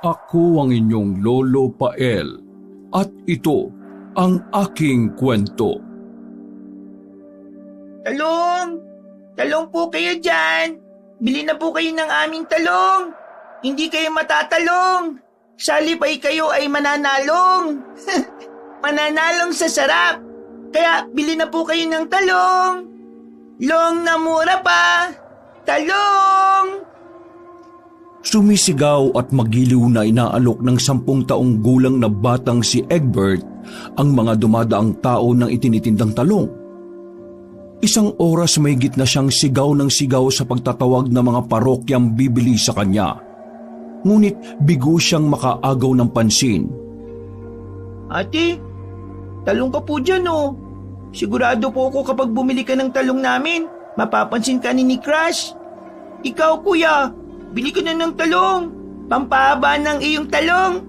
Ako ang inyong Lolo Pael at ito ang aking kwento. Talong! Talong po kayo dyan! Bili na po kayo ng aming talong! Hindi kayo matatalong! Salip ay kayo ay mananalong! Mananalong sa sarap! Kaya bili na po kayo ng talong! Long na mura pa! Talong! Sumisigaw at magiliw na inaalok ng 10 taong gulang na batang si Egbert ang mga dumadaang tao ng itinitindang talong. Isang oras may gitna siyang sigaw ng sigaw sa pagtatawag ng mga parokyang bibili sa kanya. Ngunit bigo siyang makaagaw ng pansin. Ate, talong ka po dyan oh. Sigurado po ako kapag bumili ka ng talong namin, mapapansin ka ni Crush. Ikaw kuya, bili ka na ng talong. Pampahaba ng iyong talong.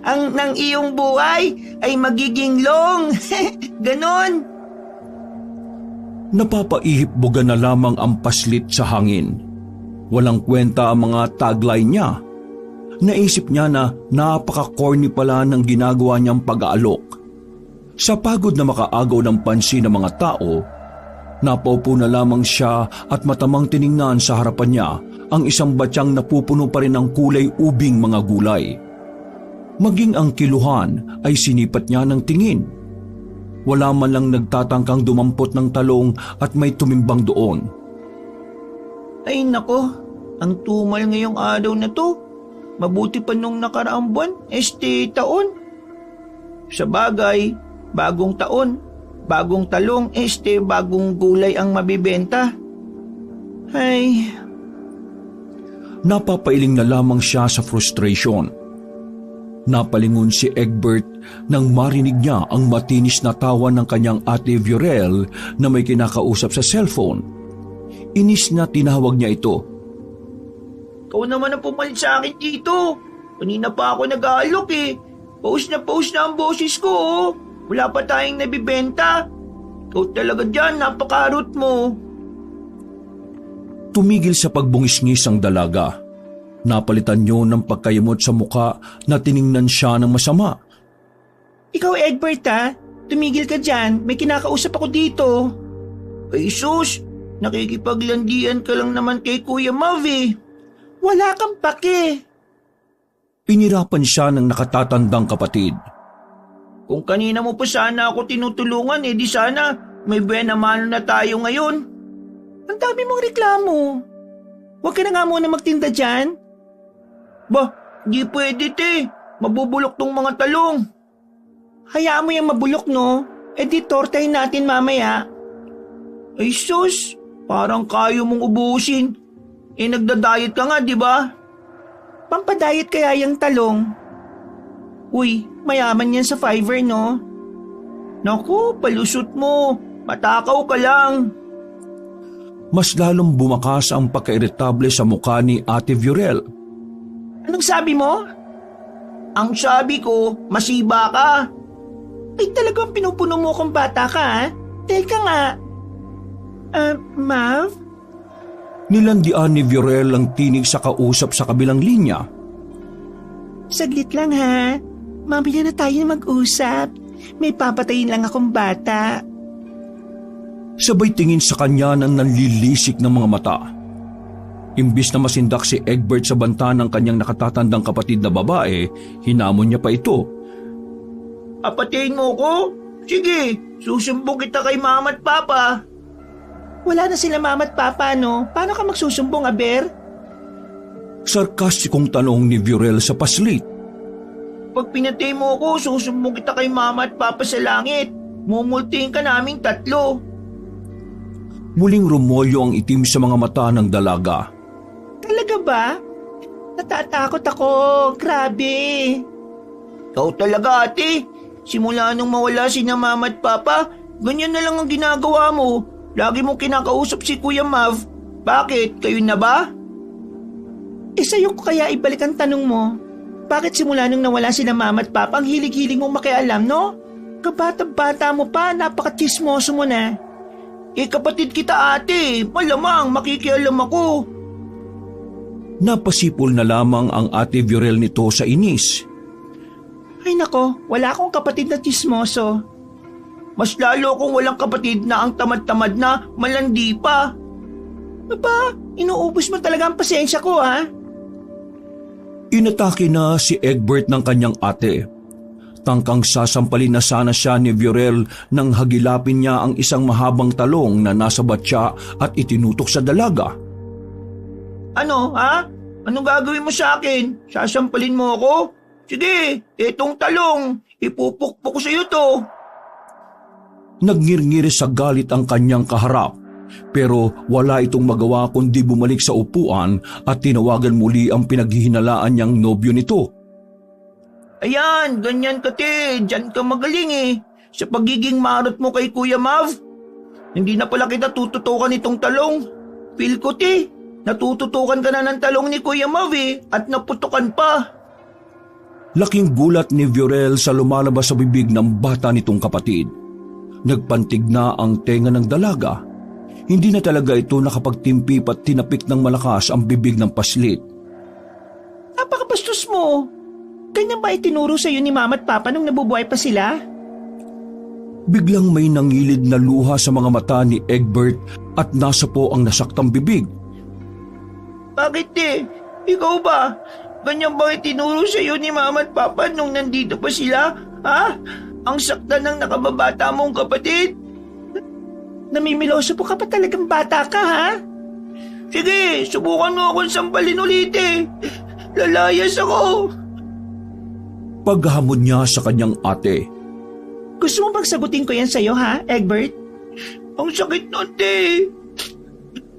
Ang ng iyong buhay ay magiging long. Ganon. Napapaihip-boga na lamang ang paslit sa hangin. Walang kwenta ang mga tagline niya. Naisip niya na napaka-corny pala ng ginagawa niyang pag-aalok. Sa pagod na makaagaw ng pansin ng mga tao, napaupo na lamang siya at matamang tiningnan sa harapan niya ang isang batyang napupuno pa rin ng kulay ubing mga gulay. Maging ang kiluhan ay sinipat niya ng tingin. Wala man lang nagtatangkang dumampot ng talong at may tumimbang doon. Ay nako, ang tumal ngayong araw na to. Mabuti pa nung nakaraang buwan, taon. Sa bagay, bagong taon, bagong talong, bagong gulay ang mabibenta. Ay... Napapailing na lamang siya sa frustration. Napalingon si Egbert nang marinig niya ang matinis na tawa ng kanyang ate Viorel na may kinakausap sa cellphone. Inis na tinawag niya ito. Ikaw naman ang pumalit sa akin dito. Kanina pa ako nag-aalok eh. Paus na ang boses ko oh. Wala pa tayong nabibenta. Ikaw talaga dyan, napakarot mo. Tumigil sa pagbungis-ngis ang dalaga. Napalitan niyo ng pagkayamot sa muka na tiningnan siya ng masama. Ikaw Egbert ha, tumigil ka dyan, may kinakausap ako dito. Ay sus, nakikipaglandian ka lang naman kay Kuya Mav eh. Wala kang pake. Pinirapan siya ng nakatatandang kapatid. Kung kanina mo pa sana ako tinutulungan di sana may buena mano na tayo ngayon. Ang dami mong reklamo. Huwag ka na nga muna magtinda dyan. Bah, di pwede te. Mabubulok tong mga talong. Hayaan mo yung mabulok no? Di tortahin natin mamaya. Ay sus, parang kayo mong ubusin. Nagda-diet ka nga, di ba? Pampadayet kaya yung talong. Uy, mayaman yan sa Fiverr no? Naku, palusot mo. Matakaw ka lang. Mas lalong bumakas ang pagkairitable sa mukha ni Ate Viorel. Anong sabi mo? Ang sabi ko, masiba ka. Ay talagang pinupuno mo kung bata ka ha? Teka nga. Mav? Nilandian ni Viorel ang tinig sa kausap sa kabilang linya. Saglit lang ha. Mamaya na tayo mag-usap. May papatayin lang akong bata. Sabay tingin sa kanya ng nanlilisik ng mga mata. Imbis na masindak si Egbert sa banta ng kanyang nakatatandang kapatid na babae, hinamon niya pa ito. Apatayin mo ko? Sige, susumbong kita kay mama at papa. Wala na sila mama at papa no? Paano ka magsusumbong, Aber? Sarkastikong tanong ni Viorel sa paslit. Pag pinatay mo ko, susumbong kita kay mama at papa sa langit. Mumultihin ka naming 3. Muling rumolyo ang itim sa mga mata ng dalaga. Talaga ba? Natatakot ako. Grabe. Ikaw talaga ate. Simula nung mawala si na mama at papa, ganyan na lang ang ginagawa mo. Lagi mong kinakausap si Kuya Mav. Bakit? Kayo na ba? Sa'yo ko kaya ibalik ang tanong mo. Bakit simula nung nawala si na mama at papa, ang hilig-hilig mong makialam, no? Kabata-bata mo pa, napaka-chismoso mo na. Kapatid kita ate, malamang makikialam ako. Napasipol na lamang ang ate Viorel nito sa inis. Ay nako, wala akong kapatid na tsismoso. Mas lalo kung walang kapatid na ang tamad-tamad na malandi pa. Aba, inuubos mo talaga ang pasensya ko ha. Inatake na si Egbert ng kanyang ate. Tangkang sasampalin na sana siya ni Viorel nang hagilapin niya ang isang mahabang talong na nasa batya at itinutok sa dalaga. Ano ha? Anong gagawin mo sa akin? Sasampalin mo ako? Sige, etong talong, ipupukpok ko sa iyo to. Nagngirngiri sa galit ang kanyang kaharap, pero wala itong magawa kundi bumalik sa upuan at tinawagan muli ang pinaghihinalaan niyang nobyo nito. Ayan, ganyan ka te, dyan ka magaling eh. Sa pagiging marot mo kay Kuya Mav. Hindi na pala kita tututukan itong talong. Feel ko te, natututukan ka na ng talong ni Kuya Mav eh, at naputukan pa. Laking gulat ni Viorel sa lumalabas sa bibig ng bata nitong kapatid. Nagpantig na ang tenga ng dalaga. Hindi na talaga ito nakapagtimpi at tinapik ng malakas ang bibig ng paslit. Napakabastos mo. Ganyan ba itinuro sa iyo ni Mama at Papa nung nabubuhay pa sila? Biglang may nangilid na luha sa mga mata ni Egbert at nasa po ang nasaktang bibig. Bakit eh? Ikaw ba? Ganyan ba itinuro sa iyo ni Mama at Papa nung nandito pa sila? Ha? Ang sakta ng nakababata mong kapatid? Namimiloso po ka pa talagang bata ka, ha? Sige, subukan mo akong sampalin ulit eh. Lalayas ako. Paghamon niya sa kanyang ate. Gusto mo bang sagutin ko yan sa'yo, ha, Egbert? Ang sakit nun, te.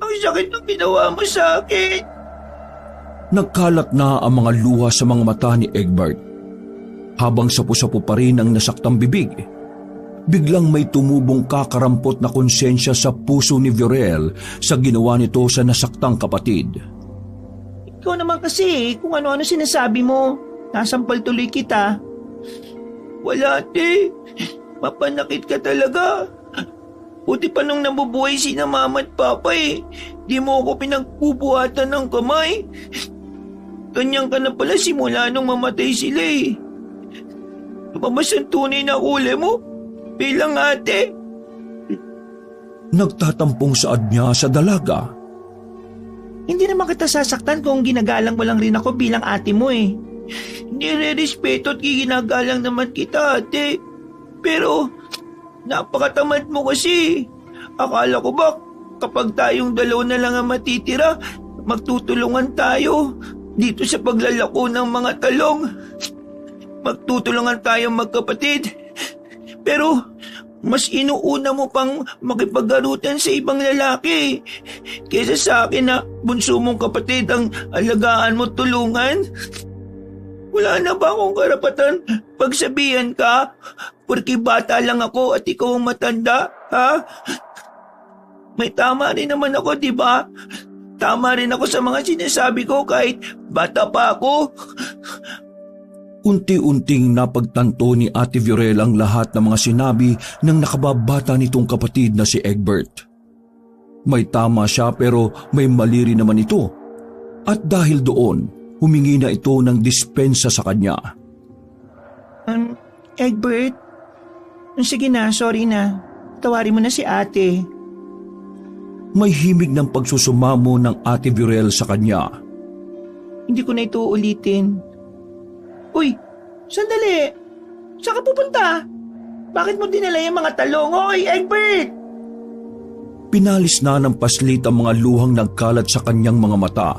Ang sakit ng ginawa mo sa akin. Nagkalat na ang mga luha sa mga mata ni Egbert. Habang sapu-sapu pa rin ang nasaktang bibig, biglang may tumubong kakarampot na konsensya sa puso ni Viorel sa ginawa nito sa nasaktang kapatid. Ikaw naman kasi, kung ano-ano sinasabi mo, nasampal tuloy kita. Wala, te. Mapanakit ka talaga. Buti pa nung nabubuhay sina Mama at Papa eh. Di mo ako pinagbubuhatan ng kamay. Ganyan ka na pala simula nung mamatay sila eh. Lumabas ang tunay na kulay mo bilang ate. Nagtatampong saad niya sa dalaga. Hindi naman kita sasaktan kung ginagalang mo lang rin ako bilang ate mo eh. Nire-respeto at ginagalang naman kita, ate. Pero napakatamad mo kasi. Akala ko ba kapag tayong dalawa na lang ang matitira, magtutulungan tayo dito sa paglalako ng mga talong. Magtutulungan tayong magkapatid. Pero mas inuuna mo pang makipaggarutan sa ibang lalaki kaysa sa akin na bunso mong kapatid ang alagaan mo tulungan. Wala na ba akong karapatan pagsabihan ka? Porque bata lang ako at ikaw ang matanda, ha? May tama rin naman ako, di ba? Tama rin ako sa mga sinasabi ko kahit bata pa ako. Unti-unting napagtanto ni Ate Viorel ang lahat ng mga sinabi ng nakababata nitong kapatid na si Egbert. May tama siya pero may mali rin naman ito. At dahil doon, humingi na ito ng dispensa sa kanya. Egbert, sige na, sorry na. Tawarin mo na si ate. May himig ng pagsusumamo ng Ate Viorel sa kanya. Hindi ko na ito ulitin. Uy, sandali. Saan ka pupunta? Bakit mo dinala yung mga talong? Hoy, Egbert! Pinalis na ng paslit ang mga luhang nagkalat sa kanyang mga mata.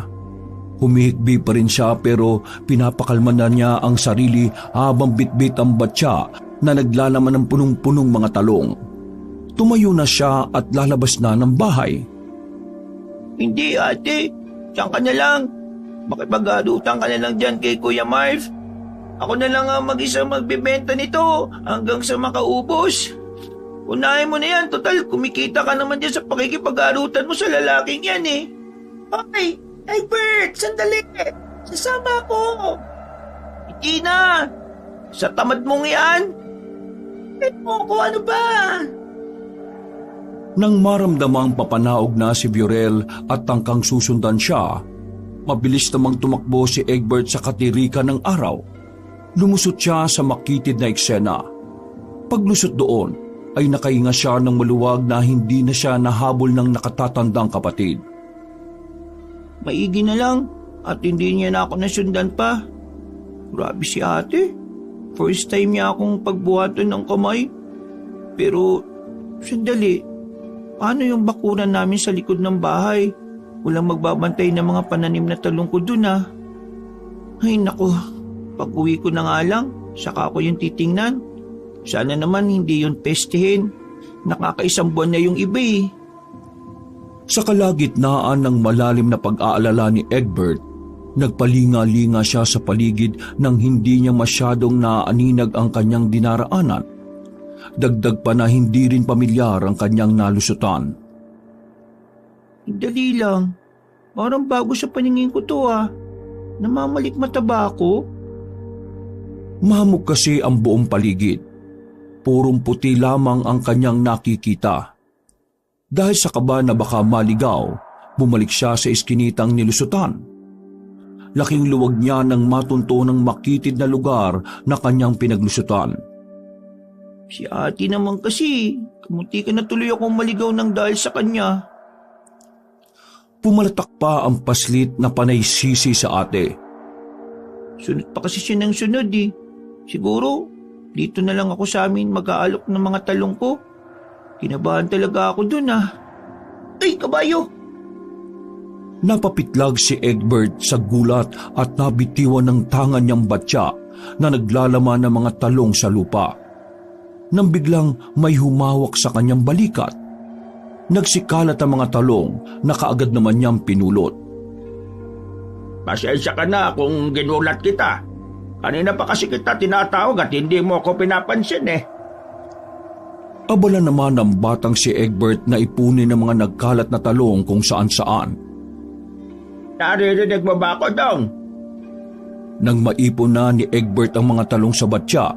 Humihikbi pa rin siya pero pinapakalma na niya ang sarili habang bitbit ang batya na naglalaman ng punong-punong mga talong. Tumayo na siya at lalabas na ng bahay. Hindi ate, diyan ka na lang. Makipag-arutan ka na lang dyan kay Kuya Marv. Ako na lang ang mag-isa magbibenta nito hanggang sa makaubos. Unahin mo na yan, total kumikita ka naman dyan sa pakikipag-arutan mo sa lalaking yan eh. Hoy, Egbert, sandali. Sasama ako. Hindi na. Sa tamad mong yan. Mo ko, ano ba? Nang maramdamang papanaog na si Viorel at tangkang susundan siya, Mabilis namang tumakbo si Egbert sa katirikan ng araw. Lumusot siya sa makitid na eksena. Paglusot doon, ay nakahinga siya ng maluwag na hindi na siya nahabol ng nakatatandang kapatid. Maigi na lang at hindi niya na ako nasundan pa. Grabe si ate. First time niya akong pagbuhatan ng kamay. Pero, sandali, paano yung bakuran namin sa likod ng bahay? Walang magbabantay ng mga pananim na talong ko dun ah. Ay naku, pag uwi ko na nga lang, saka ako yung titingnan. Sana naman hindi yun pestehin. Nakakaisang buwan na yung iba eh. Sa kalagitnaan ng malalim na pag-aalala ni Egbert, nagpalinga-linga siya sa paligid nang hindi niya masyadong naaaninag ang kanyang dinaraanan. Dagdag pa na hindi rin pamilyar ang kanyang nalusutan. Dali lang. Parang bago sa paningin ko to ah. Namamalikmata ba ako? Mahamog kasi ang buong paligid. Purong puti lamang ang kanyang nakikita. Dahil sa kaba na baka maligaw, bumalik siya sa iskinitang nilusutan. Laking luwag niya nang matunto ng makitid na lugar na kanyang pinaglusutan. Si ate naman kasi, kamunti ka na tuloy akong maligaw ng dahil sa kanya. Pumalatak pa ang paslit na panay sisi sa ate. Sunod pa kasi siya ng sunod eh. Siguro, dito na lang ako sa amin mag-aalok ng mga talong ko. Kinabahan talaga ako dun ah. Ay, kabayo! Napapitlag si Egbert sa gulat at nabitiwan ng tangan niyang batya na naglalaman ng mga talong sa lupa. Nang biglang may humawak sa kanyang balikat. Nagsikalat ang mga talong na kaagad naman niyang pinulot. Pasensya ka na kung ginulat kita. Kanina pa kasi kita tinatawag at hindi mo ako pinapansin eh. Abala naman ng batang si Egbert na ipunin ng mga nagkalat na talong kung saan-saan. Naririnig mo ba ako, Dong? Nang maipon na ni Egbert ang mga talong sa batya,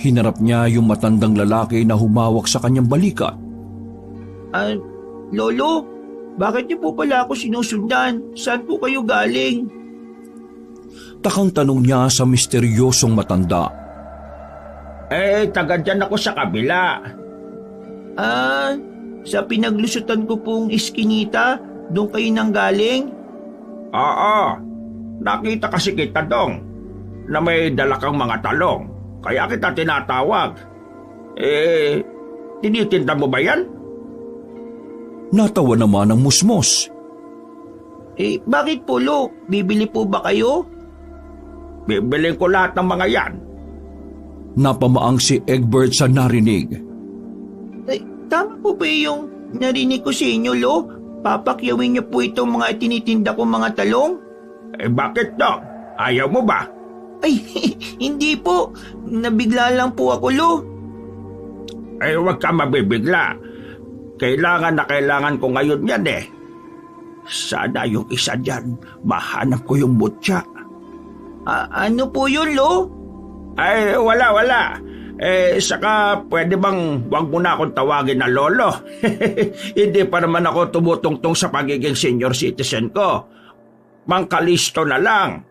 hinarap niya yung matandang lalaki na humawak sa kanyang balikat. Lolo, bakit niyo po pala ako sinusundan? Saan po kayo galing? Takang tanong niya sa misteryosong matanda. Taga dyan ako sa kabila. Sa pinaglusutan ko pong iskinita, doon kayo nang galing? Oo, nakita kasi kita, Dong, na may dala kang mga talong. Kaya kita tinatawag. Tinitinda mo ba yan? Natawa naman ang musmos. Bakit po, Lo? Bibili po ba kayo? Bibiling ko lahat ng mga yan. Napamaang si Egbert sa narinig. Tama po ba yung narinig ko sa inyo, Lo? Papakyawin niyo po itong mga tinitinda kong mga talong? Bakit, Dong? Ayaw mo ba? Ay, hindi po. Nabigla lang po ako, Lo. Huwag ka mabibigla. Kailangan na kailangan ko ngayon yan eh. Sana yung isa dyan, mahanap ko yung butya. Ano po yun, Lo? Wala. Saka pwede bang wag mo na akong tawagin na lolo? Hindi pa naman ako tumutungtong sa pagiging senior citizen ko. Mang Kalisto na lang.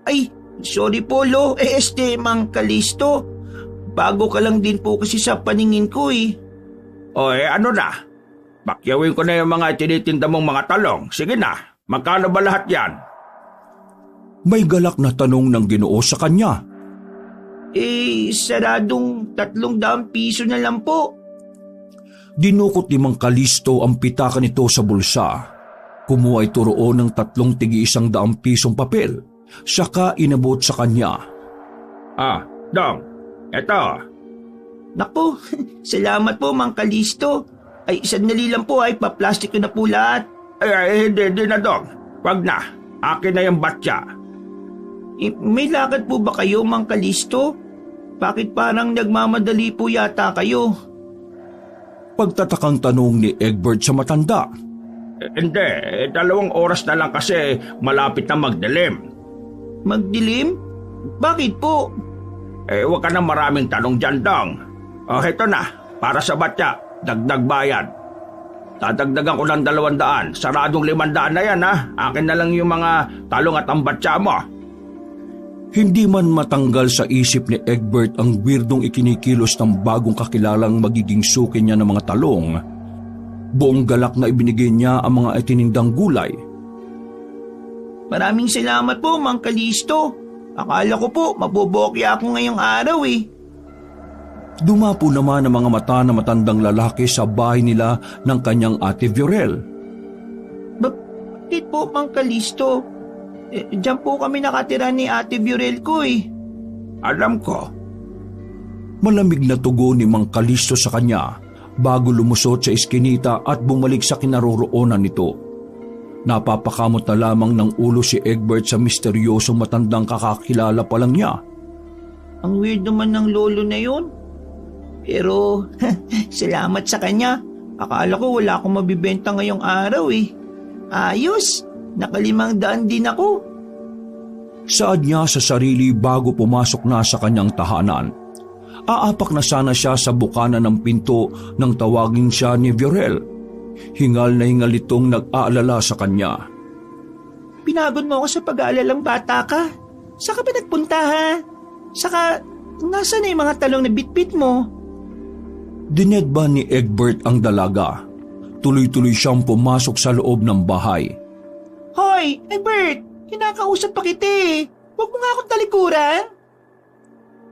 Ay, sorry po, Lo. Mang Kalisto. Bago ka lang din po kasi sa paningin ko eh. Ano na? Pakyawin ko na yung mga tinitinda mong mga talong. Sige na, magkano ba lahat yan? May galak na tanong ng Ginoo sa kanya. Saradong 300 piso na lang po. Dinukot ni Mang Kalisto ang pitaka nito sa bulsa. Kumuha ito roon ng 3 tig-100 pisong papel. Saka inabot sa kanya. Dong, eto. Naku, salamat po, Mang Kalisto. Ay, sandali lang po ay pa-plastic ko na po lahat. Hindi na, Dong. Wag na. Akin na yung batya. May lakad po ba kayo, Mang Kalisto? Bakit parang nagmamadali po yata kayo? Pagtatakang tanong ni Egbert sa matanda. Hindi, 2 oras na lang kasi malapit na magdilim. Magdilim? Bakit po? Huwag ka na maraming tanong dyan, Dong. Heto na, para sa batya, dagdag bayad. dadagdagan ko ng 200. Saradong 500 na yan ha. Akin na lang yung mga talong at ambatsa mo. Hindi man matanggal sa isip ni Egbert ang weirdong ikinikilos ng bagong kakilalang magiging suki niya ng mga talong. Buong galak na ibinigay niya ang mga itinindang gulay. Maraming salamat po, Mang Kalisto. Akala ko po, mabobokya ako ngayong araw eh. Dumapo naman ang mga mata na matandang lalaki sa bahay nila ng kanyang ate Viorel. Bakit po, Mang Kalisto? Diyan po kami nakatira ni Ate Viorel ko eh. Alam ko. Malamig na tugon ni Mang Kalisto sa kanya bago lumusot sa iskinita at bumalik sa kinaroroonan nito. Napapakamot na lamang ng ulo si Egbert sa misteryosong matandang kakakilala pa lang niya. Ang weird naman ng lolo na yun. Pero salamat sa kanya. Akala ko wala akong mabibenta ngayong araw eh. Ayos, naka500 din ako. Saad niya sa sarili bago pumasok na sa kanyang tahanan. Aapak na sana siya sa bukana ng pinto nang tawagin siya ni Viorel. Hingal na hingal itong nag-aalala sa kanya. Pinagod mo ako sa pag-aalalang bata ka. Saan ka ba nagpunta ha? Saka, nasa na yung mga talong na bitbit mo? Dinedba ni Egbert ang dalaga. Tuloy-tuloy siyang pumasok sa loob ng bahay. Hoy, Egbert! Kinakausap pa kita eh. Huwag mo nga akong talikuran.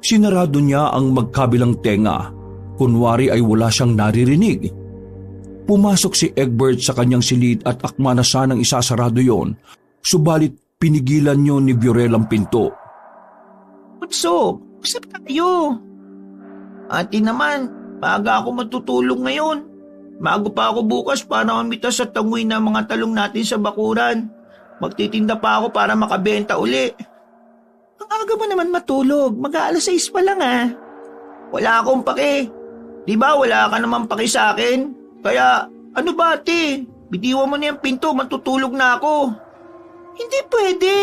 Sinarado niya ang magkabilang tenga. Kunwari ay wala siyang naririnig. Pumasok si Egbert sa kanyang silid at akma na sanang isasarado yon. Subalit pinigilan niyo ni Viorel ang pinto. Bunso, usap tayo. Ate naman, maaga ako matutulog ngayon. Bago pa ako bukas para mamitas at tanguin ng mga talong natin sa bakuran. Magtitinda pa ako para makabenta uli. Ang aga mo naman matulog, mag-aalas 6 pa lang ah. Wala akong pake. Di ba wala ka naman pake sa akin? Kaya ano ba ate? Bitiwan mo na yung pinto, matutulog na ako. Hindi pwede.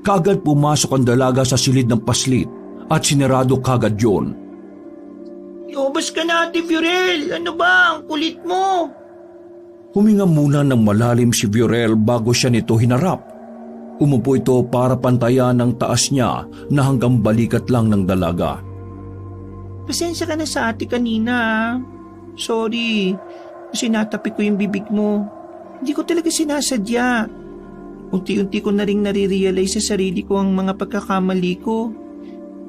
Kagad pumasok ang dalaga sa silid ng paslit at sinarado kagad yon. Iubos ka na, Ate Viorel. Ano ba? Ang kulit mo. Huminga muna ng malalim si Viorel bago siya nito hinarap. Umupo ito para pantayan ng taas niya na hanggang balikat lang ng dalaga. Pasensya ka na sa ate kanina. Sorry. Kasi natapik ko yung bibig mo. Hindi ko talaga sinasadya. Unti-unti ko na rin nare-realize sa sarili ko ang mga pagkakamali ko.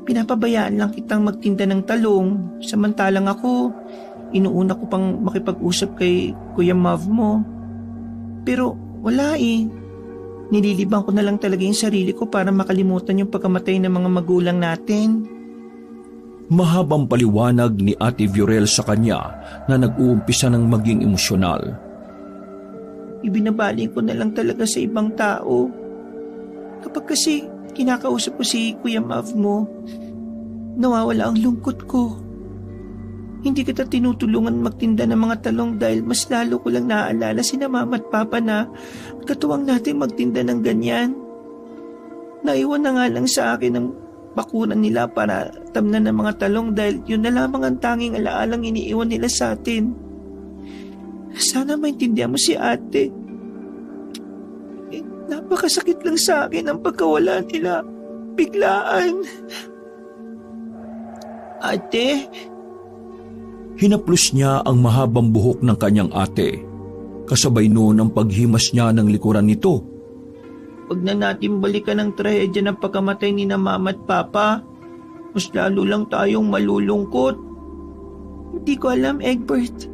Pinapabayaan lang kitang magtinda ng talong, samantalang ako, inuuna ko pang makipag-usap kay Kuya Mav mo. Pero wala eh. Nililibang ko na lang talaga yung sarili ko para makalimutan yung pagkamatay ng mga magulang natin. Mahabang paliwanag ni Ate Viorel sa kanya na nag-uumpisa ng maging emosyonal. Ibinabaling ko na lang talaga sa ibang tao. Kapag kasi kinakausap ko si Kuya Mav mo, nawawala ang lungkot ko. Hindi kita tinutulungan magtinda ng mga talong dahil mas lalo ko lang naaalala sina Mama at Papa na katuwang natin magtinda ng ganyan. Naiwan na nga lang sa akin ang bakuran nila para tamnan ng mga talong dahil yun na lamang ang tanging alaalang iniiwan nila sa atin. Sana maintindihan mo si ate. Napakasakit lang sa akin ang pagkawala nila. Biglaan. Ate? Hinaplos niya ang mahabang buhok ng kanyang ate. Kasabay noon ang paghimas niya ng likuran nito. Pag na natin balikan ang trahedya ng pagkamatay ni na Mama at Papa, mas lalo lang tayong malulungkot. Hindi ko alam, Egbert.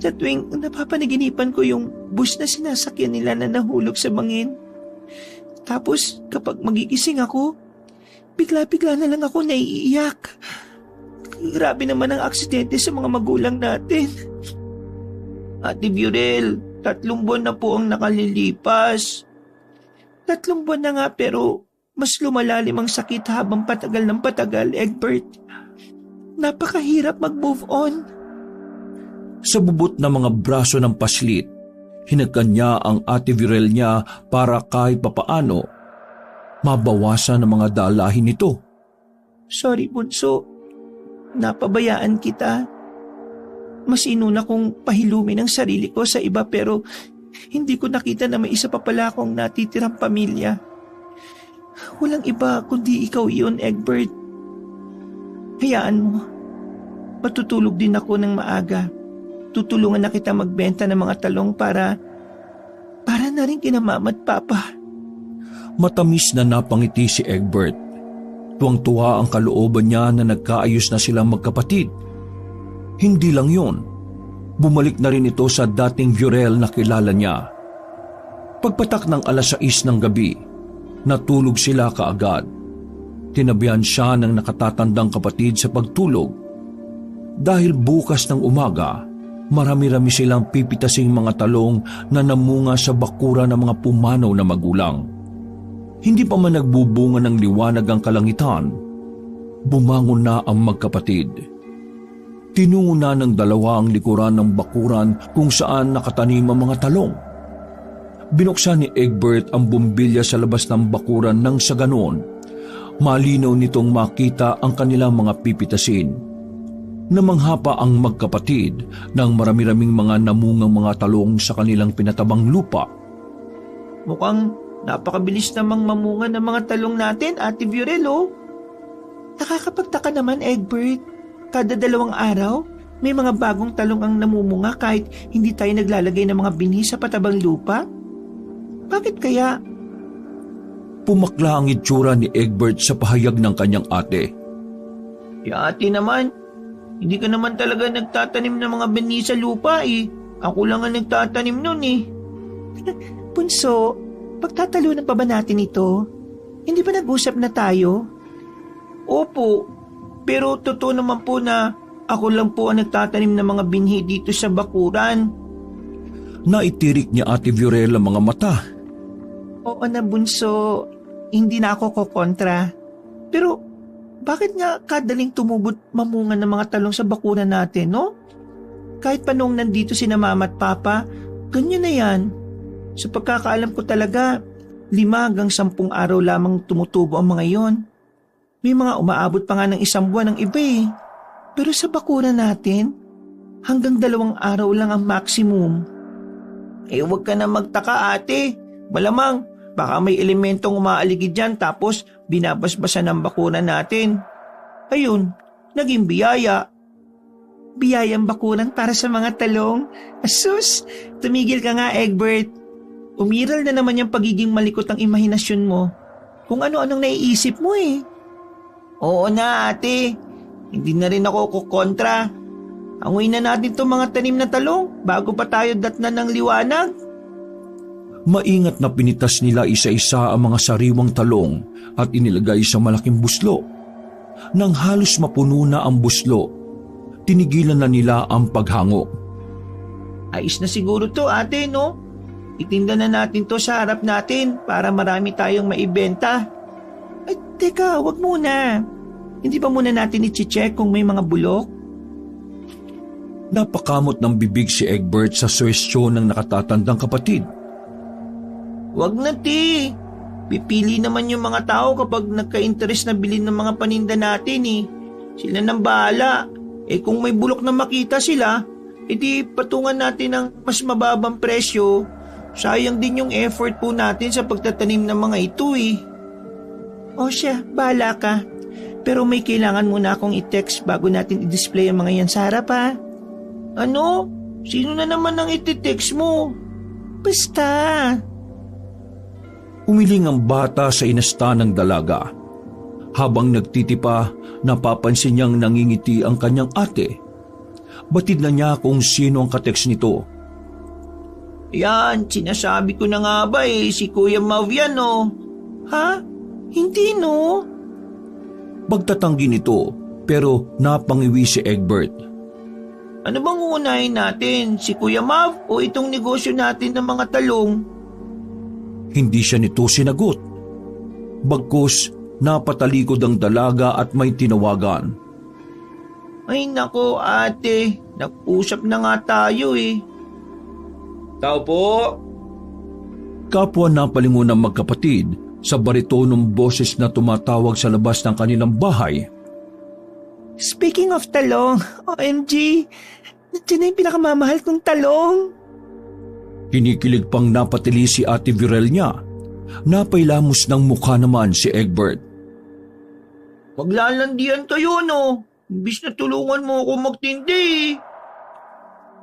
Sa tuwing napapanaginipan ko yung bus na sinasakyan nila na nahulog sa bangin. Tapos kapag magigising ako, bigla-bigla na lang ako naiiyak. Grabe naman ang aksidente sa mga magulang natin. Ate Viorel, 3 buwan na po ang nakalilipas. 3 buwan na nga pero mas lumalalim ang sakit habang patagal ng patagal, Egbert. Napakahirap mag-move on. Sa bubot na mga braso ng paslit, hinagkan niya ang Ate Viorel niya para kahit papaano mabawasan ang mga dalahin nito. Sorry, Bunso. Napabayaan kita. Mas inuna kong pahilumin ang sarili ko sa iba pero hindi ko nakita na may isa pa pala akong natitirang pamilya. Walang iba kundi ikaw iyon, Egbert. Hayaan mo. Matutulog din ako ng maaga. Tutulungan na kita magbenta ng mga talong para na rin kina Mama at Papa. Matamis na napangiti si Egbert. Tuwang-tuwa ang kalooban niya na nagkaayos na silang magkapatid. Hindi lang yun. Bumalik na rin ito sa dating Viorel na kilala niya. Pagpatak ng 6:00 ng gabi, natulog sila kaagad. Tinabihan siya ng nakatatandang kapatid sa pagtulog. Dahil bukas ng umaga, marami-rami silang pipitasing mga talong na namunga sa bakura ng mga pumanaw na magulang. Hindi pa man nagbubunga ng liwanag ang kalangitan, bumangon na ang magkapatid. Tinungo na ng dalawa ang likuran ng bakuran kung saan nakatanim ang mga talong. Binuksan ni Egbert ang bumbilya sa labas ng bakuran nang sa ganoon, malinaw nitong makita ang kanilang mga pipitasin. Namangha pa ang magkapatid ng marami-raming mga namungang mga talong sa kanilang pinatabang lupa. Mukhang napakabilis namang mamunga ng mga talong natin, Ate Viorel, oh. Nakakapagtaka naman, Egbert. Kada 2 araw, may mga bagong talong ang namumunga kahit hindi tayo naglalagay ng mga binhi sa patabang lupa. Bakit kaya? Pumakla ang itsura ni Egbert sa pahayag ng kanyang ate. Ate naman, hindi ka naman talaga nagtatanim ng mga binhi sa lupa eh. Ako lang ang nagtatanim nun eh. Bunso, pagtatalunan pa ba natin ito? Hindi ba nag-usap na tayo? Opo, pero totoo naman po na ako lang po ang nagtatanim ng mga binhi dito sa bakuran. Naitirik niya Ate Viorel ang mga mata. Oo na, Bunso, hindi na ako kokontra. Pero bakit nga kadaling tumubot mamunga ng mga talong sa bakuran natin, no? Kahit pa nung nandito sina Mama at Papa, ganyan na yan. Sa pagkakaalam ko talaga, 5 hanggang 10 araw lamang tumutubo ang mga yon. May mga umaabot pa nga ng 1 buwan ng iba eh. Pero sa bakuran natin, hanggang 2 araw lang ang maximum. Eh huwag ka na magtaka, ate. Malamang, baka may elementong umaaligid dyan tapos binabasbasan ng bakuran natin. Ayun, naging biyaya. Biyayang bakuran para sa mga talong. Asus, tumigil ka nga, Egbert. Umiral na naman yung pagiging malikot ang imahinasyon mo. Kung ano-anong naiisip mo eh. Oo na, ate. Hindi na rin ako kukontra. Angoy na natin itong mga tanim na talong bago pa tayo datnan ng liwanag. Maingat na pinitas nila isa-isa ang mga sariwang talong at inilagay sa malaking buslo. Nang halos mapuno na ang buslo, tinigilan na nila ang paghango. Ayos na siguro to, ate, no? Itinda na natin to sa harap natin para marami tayong maibenta. Ay, teka, wag muna. Hindi pa muna natin i-check kung may mga bulok? Napakamot ng bibig si Egbert sa suwestyon ng nakatatandang kapatid. Wag na, ti. Pipili naman yung mga tao kapag nagka-interest na bilhin ng mga paninda natin eh. Sila nang bahala. Eh kung may bulok na makita sila, edi patungan natin ng mas mababang presyo. Sayang din yung effort po natin sa pagtatanim ng mga ito eh. O siya, bahala ka. Pero may kailangan muna akong i-text bago natin i-display ang mga yan sa harap ha. Ano? Sino na naman ang iti-text mo? Basta. Umiling ang bata sa inasta ng dalaga. Habang nagtitipa, napapansin niyang nangingiti ang kanyang ate. Batid na niya kung sino ang kateks nito. Yan, sinasabi ko na nga ba eh, si Kuya Mav yan oh. Ha? Hindi no? Pagtatanggi nito, pero napangiwi si Egbert. Ano bang uunahin natin, si Kuya Mav o itong negosyo natin ng mga talong? Hindi siya nito sinagot. Bagkus, napatalikod ang dalaga at may tinawagan. Ay nako ate, nag-usap na nga tayo eh. Tao po? Kapwa napalingon ng magkapatid sa baritonong boses na tumatawag sa labas ng kanilang bahay. Speaking of talong, OMG, Nandiyan na yung pinakamamahal kong talong. Kinikilig pang napatili si Ate Virel niya. Napailamos ng mukha naman si Egbert. Maglalandian kayo, no? Imbis na tulungan mo ako magtindi.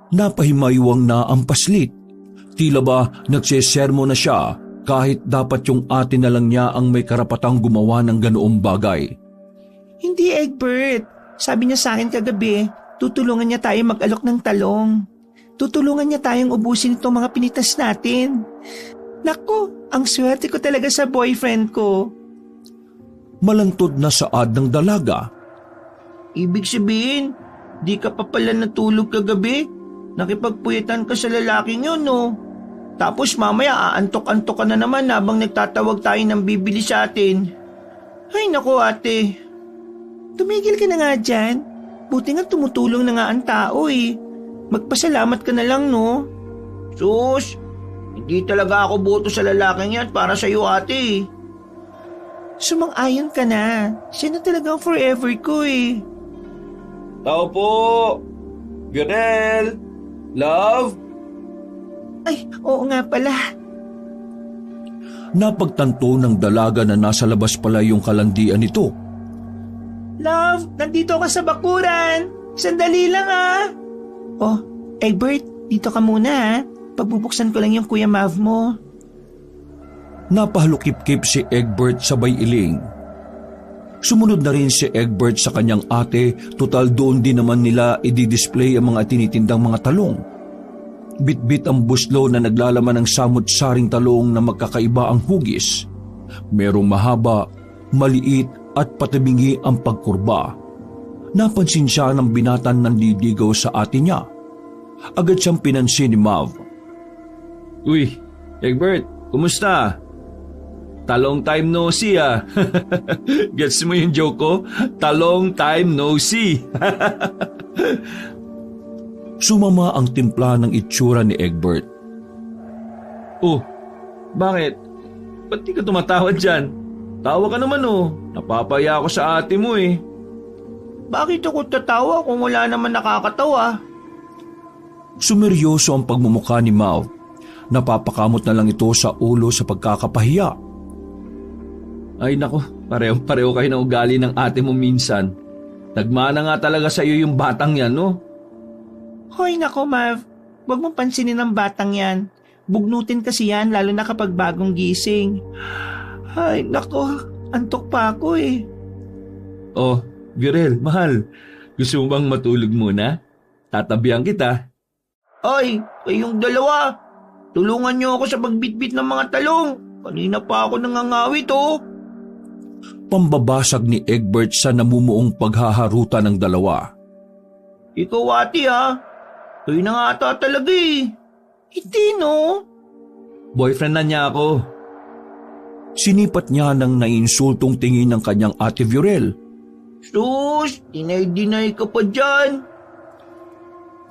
Napahimaywang na ang paslit. Tila ba nagsesermo na siya kahit dapat yung ate na lang niya ang may karapatang gumawa ng ganoong bagay. Hindi, Egbert. Sabi niya sa akin kagabi, tutulungan niya tayo mag-alok ng talong. Tutulungan niya tayong ubusin itong mga pinitas natin. Naku, ang swerte ko talaga sa boyfriend ko. Malantod na saad ng dalaga. Ibig sabihin, di ka pa pala natulog kagabi? Nakipagpuyetan ka sa lalaking yun, no? Tapos mamaya aantok-antok ka na naman habang nagtatawag tayo ng bibili sa atin. Ay naku ate. Tumigil ka na nga dyan. Buti nga tumutulong na nga ang tao eh. Magpasalamat ka na lang, no? Sus, hindi talaga ako boto sa lalaking yan para sa'yo ate. Sumang-ayon ka na. Siya na talagang forever ko eh. Tao po! Virel! Love! Ay, oo nga pala. Napagtanto ng dalaga na nasa labas pala yung kalandian nito. Love, nandito ka sa bakuran. Sandali lang ah. Oh, Egbert, dito ka muna ha. Pagbubuksan ko lang yung Kuya Mav mo. Napahalukip-kip si Egbert sabay iling. Sumunod na rin si Egbert sa kanyang ate, total doon din naman nila i-display ang mga tinitindang mga talong. Bit-bit ang buslo na naglalaman ng samut-saring talong na magkakaiba ang hugis. Merong mahaba, maliit at patabingi ang pagkurba. Napansin siya ng binatan ng lidigaw sa ate niya. Agad siyang pinansin ni Mav. Uy, Egbert, kumusta? Talong time no see ah. Gets mo yung joke ko? Talong time no see. Sumama ang timpla ng itsura ni Egbert. Oh, bakit? Ba't di ka tumatawad dyan? Tawa ka naman oh. Napapaya ako sa ate mo eh. Bakit ako tatawa kung wala naman nakakatawa? Sumeryoso ang pagmumukha ni Mav. Napapakamot na lang ito sa ulo sa pagkakapahiya. Ay nako, pareho-pareho kayo ng ugali ng ate mo minsan. Nagmana nga talaga sa iyo yung batang yan, no? Hoy nako Mav, huwag mong pansinin ang batang yan. Bugnutin kasi yan lalo na kapag bagong gising. Ay nako, antok pa ako eh. Oh, Virel, mahal. Gusto mo bang matulog muna? Tatabihan kita. Ay, kayong dalawa. Tulungan niyo ako sa pagbitbit ng mga talong. Kanina pa ako nangangawit oh. Pambabasag ni Egbert sa namumuong paghaharuta ng dalawa. Ikaw ate ha. Kayo na nga ata talaga eh. Hindi no. Boyfriend na niya ako. Sinipat niya ng naiinsultong tingin ng kanyang ate Virel. Sus, dinay-dinay ka pa dyan.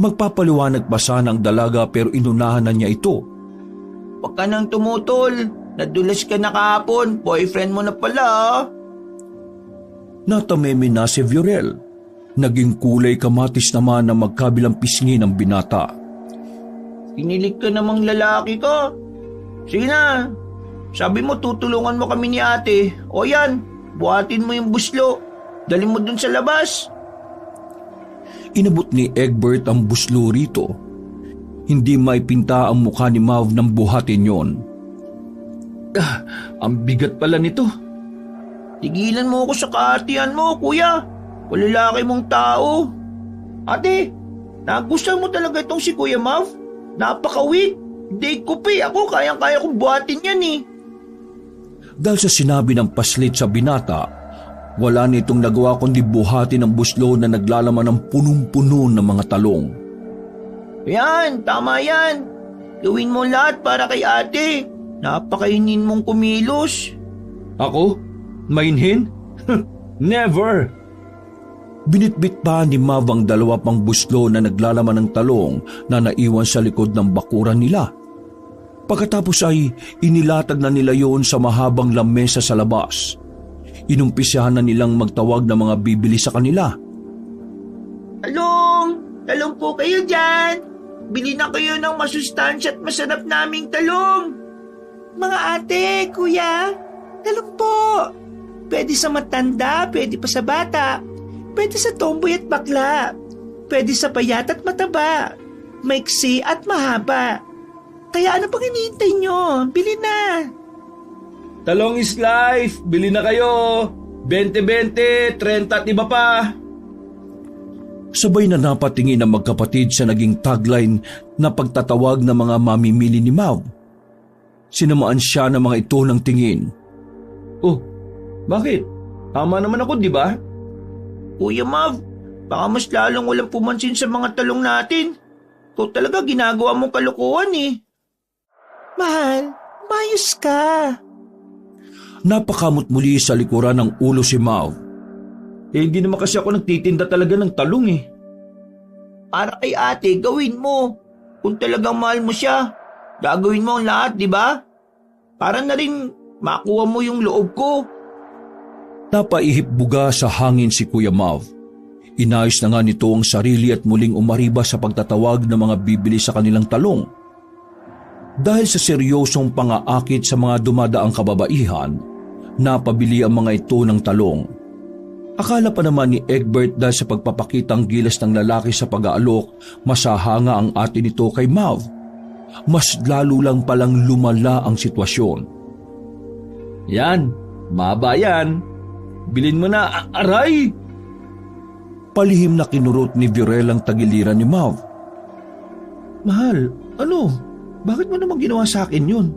Magpapaliwanag pa sana ang dalaga pero inunahan na niya ito. Huwag ka nang tumutol. Nadulas ka na kahapon. Boyfriend mo na pala ah. Natameme na si Virel. Naging kulay kamatis naman na magkabilang pisngi ng binata. Pinilig ka namang lalaki ka. Sige na. Sabi mo tutulungan mo kami ni ate. O yan, buhatin mo yung buslo. Dali mo dun sa labas. Inabot ni Egbert ang buslo rito. Hindi may pinta ang mukha ni Mav ng buhatin yon. Ang bigat pala nito. Tigilan mo ako sa kaatihan mo, kuya. Palalaki mong tao. Ate, nagustuhan mo talaga itong si Kuya Mav? Napaka-weak. Date ko pa ako, kayang-kaya kong buhatin yan eh. Dahil sa sinabi ng paslit sa binata, wala nitong nagawa kundi buhatin ang buslo na naglalaman ng punong-puno ng mga talong. Yan, tama yan. Gawin mo lahat para kay ate. Napakainin mong kumilos. Ako? Mainhin? Never! Binitbit pa ni Mav ang dalawa pang buslo na naglalaman ng talong na naiwan sa likod ng bakuran nila. Pagkatapos ay inilatag na nila yon sa mahabang lamesa sa labas. Inumpisahan na nilang magtawag ng mga bibili sa kanila. Talong! Talong po kayo dyan. Bili na kayo ng masustansya at masarap naming talong. Mga ate, kuya, talong po. Pwede sa matanda, pwede pa sa bata. Pwede sa tomboy at bakla. Pwede sa payat at mataba. Maiksi at mahaba. Kaya ano pang hinihintay nyo? Bili na. Talong is life! Bili na kayo! 20-20, 30 at iba pa! Sabay na napatingin ang magkapatid sa naging tagline na pagtatawag ng mga mamimili ni Mav. Sinamaan siya ng mga ito ng tingin. Oh, bakit? Tama naman ako, di ba? Kuya Mav, baka mas lalong walang pumansin sa mga talong natin. Ikaw talaga ginagawa mong kalokohan eh. Mahal, mayos ka. Napakamot muli sa likuran ng ulo si Mav. Hindi naman kasi ako nagtitinda talaga ng talong eh. Para kay ate, gawin mo. Kung talagang mahal mo siya, gagawin mo ang lahat, di ba? Para na rin makuha mo yung loob ko. Napaihip buga sa hangin si Kuya Mav. Inayos na nga nito ang sarili at muling umariba sa pagtatawag ng mga bibili sa kanilang talong. Dahil sa seryosong pangaakit sa mga dumadaang kababaihan, napabili ang mga ito ng talong. Akala pa naman ni Egbert dahil sa pagpapakitang gilas ng lalaki sa pag-aalok, masahanga ang ate nito kay Mav. Mas lalo lang palang lumala ang sitwasyon. Yan, maba yan. Bilin mo na, aray! Palihim na kinurot ni Virel ang tagiliran ni Mav. Mahal, ano? Bakit mo naman ginawa sa akin yun?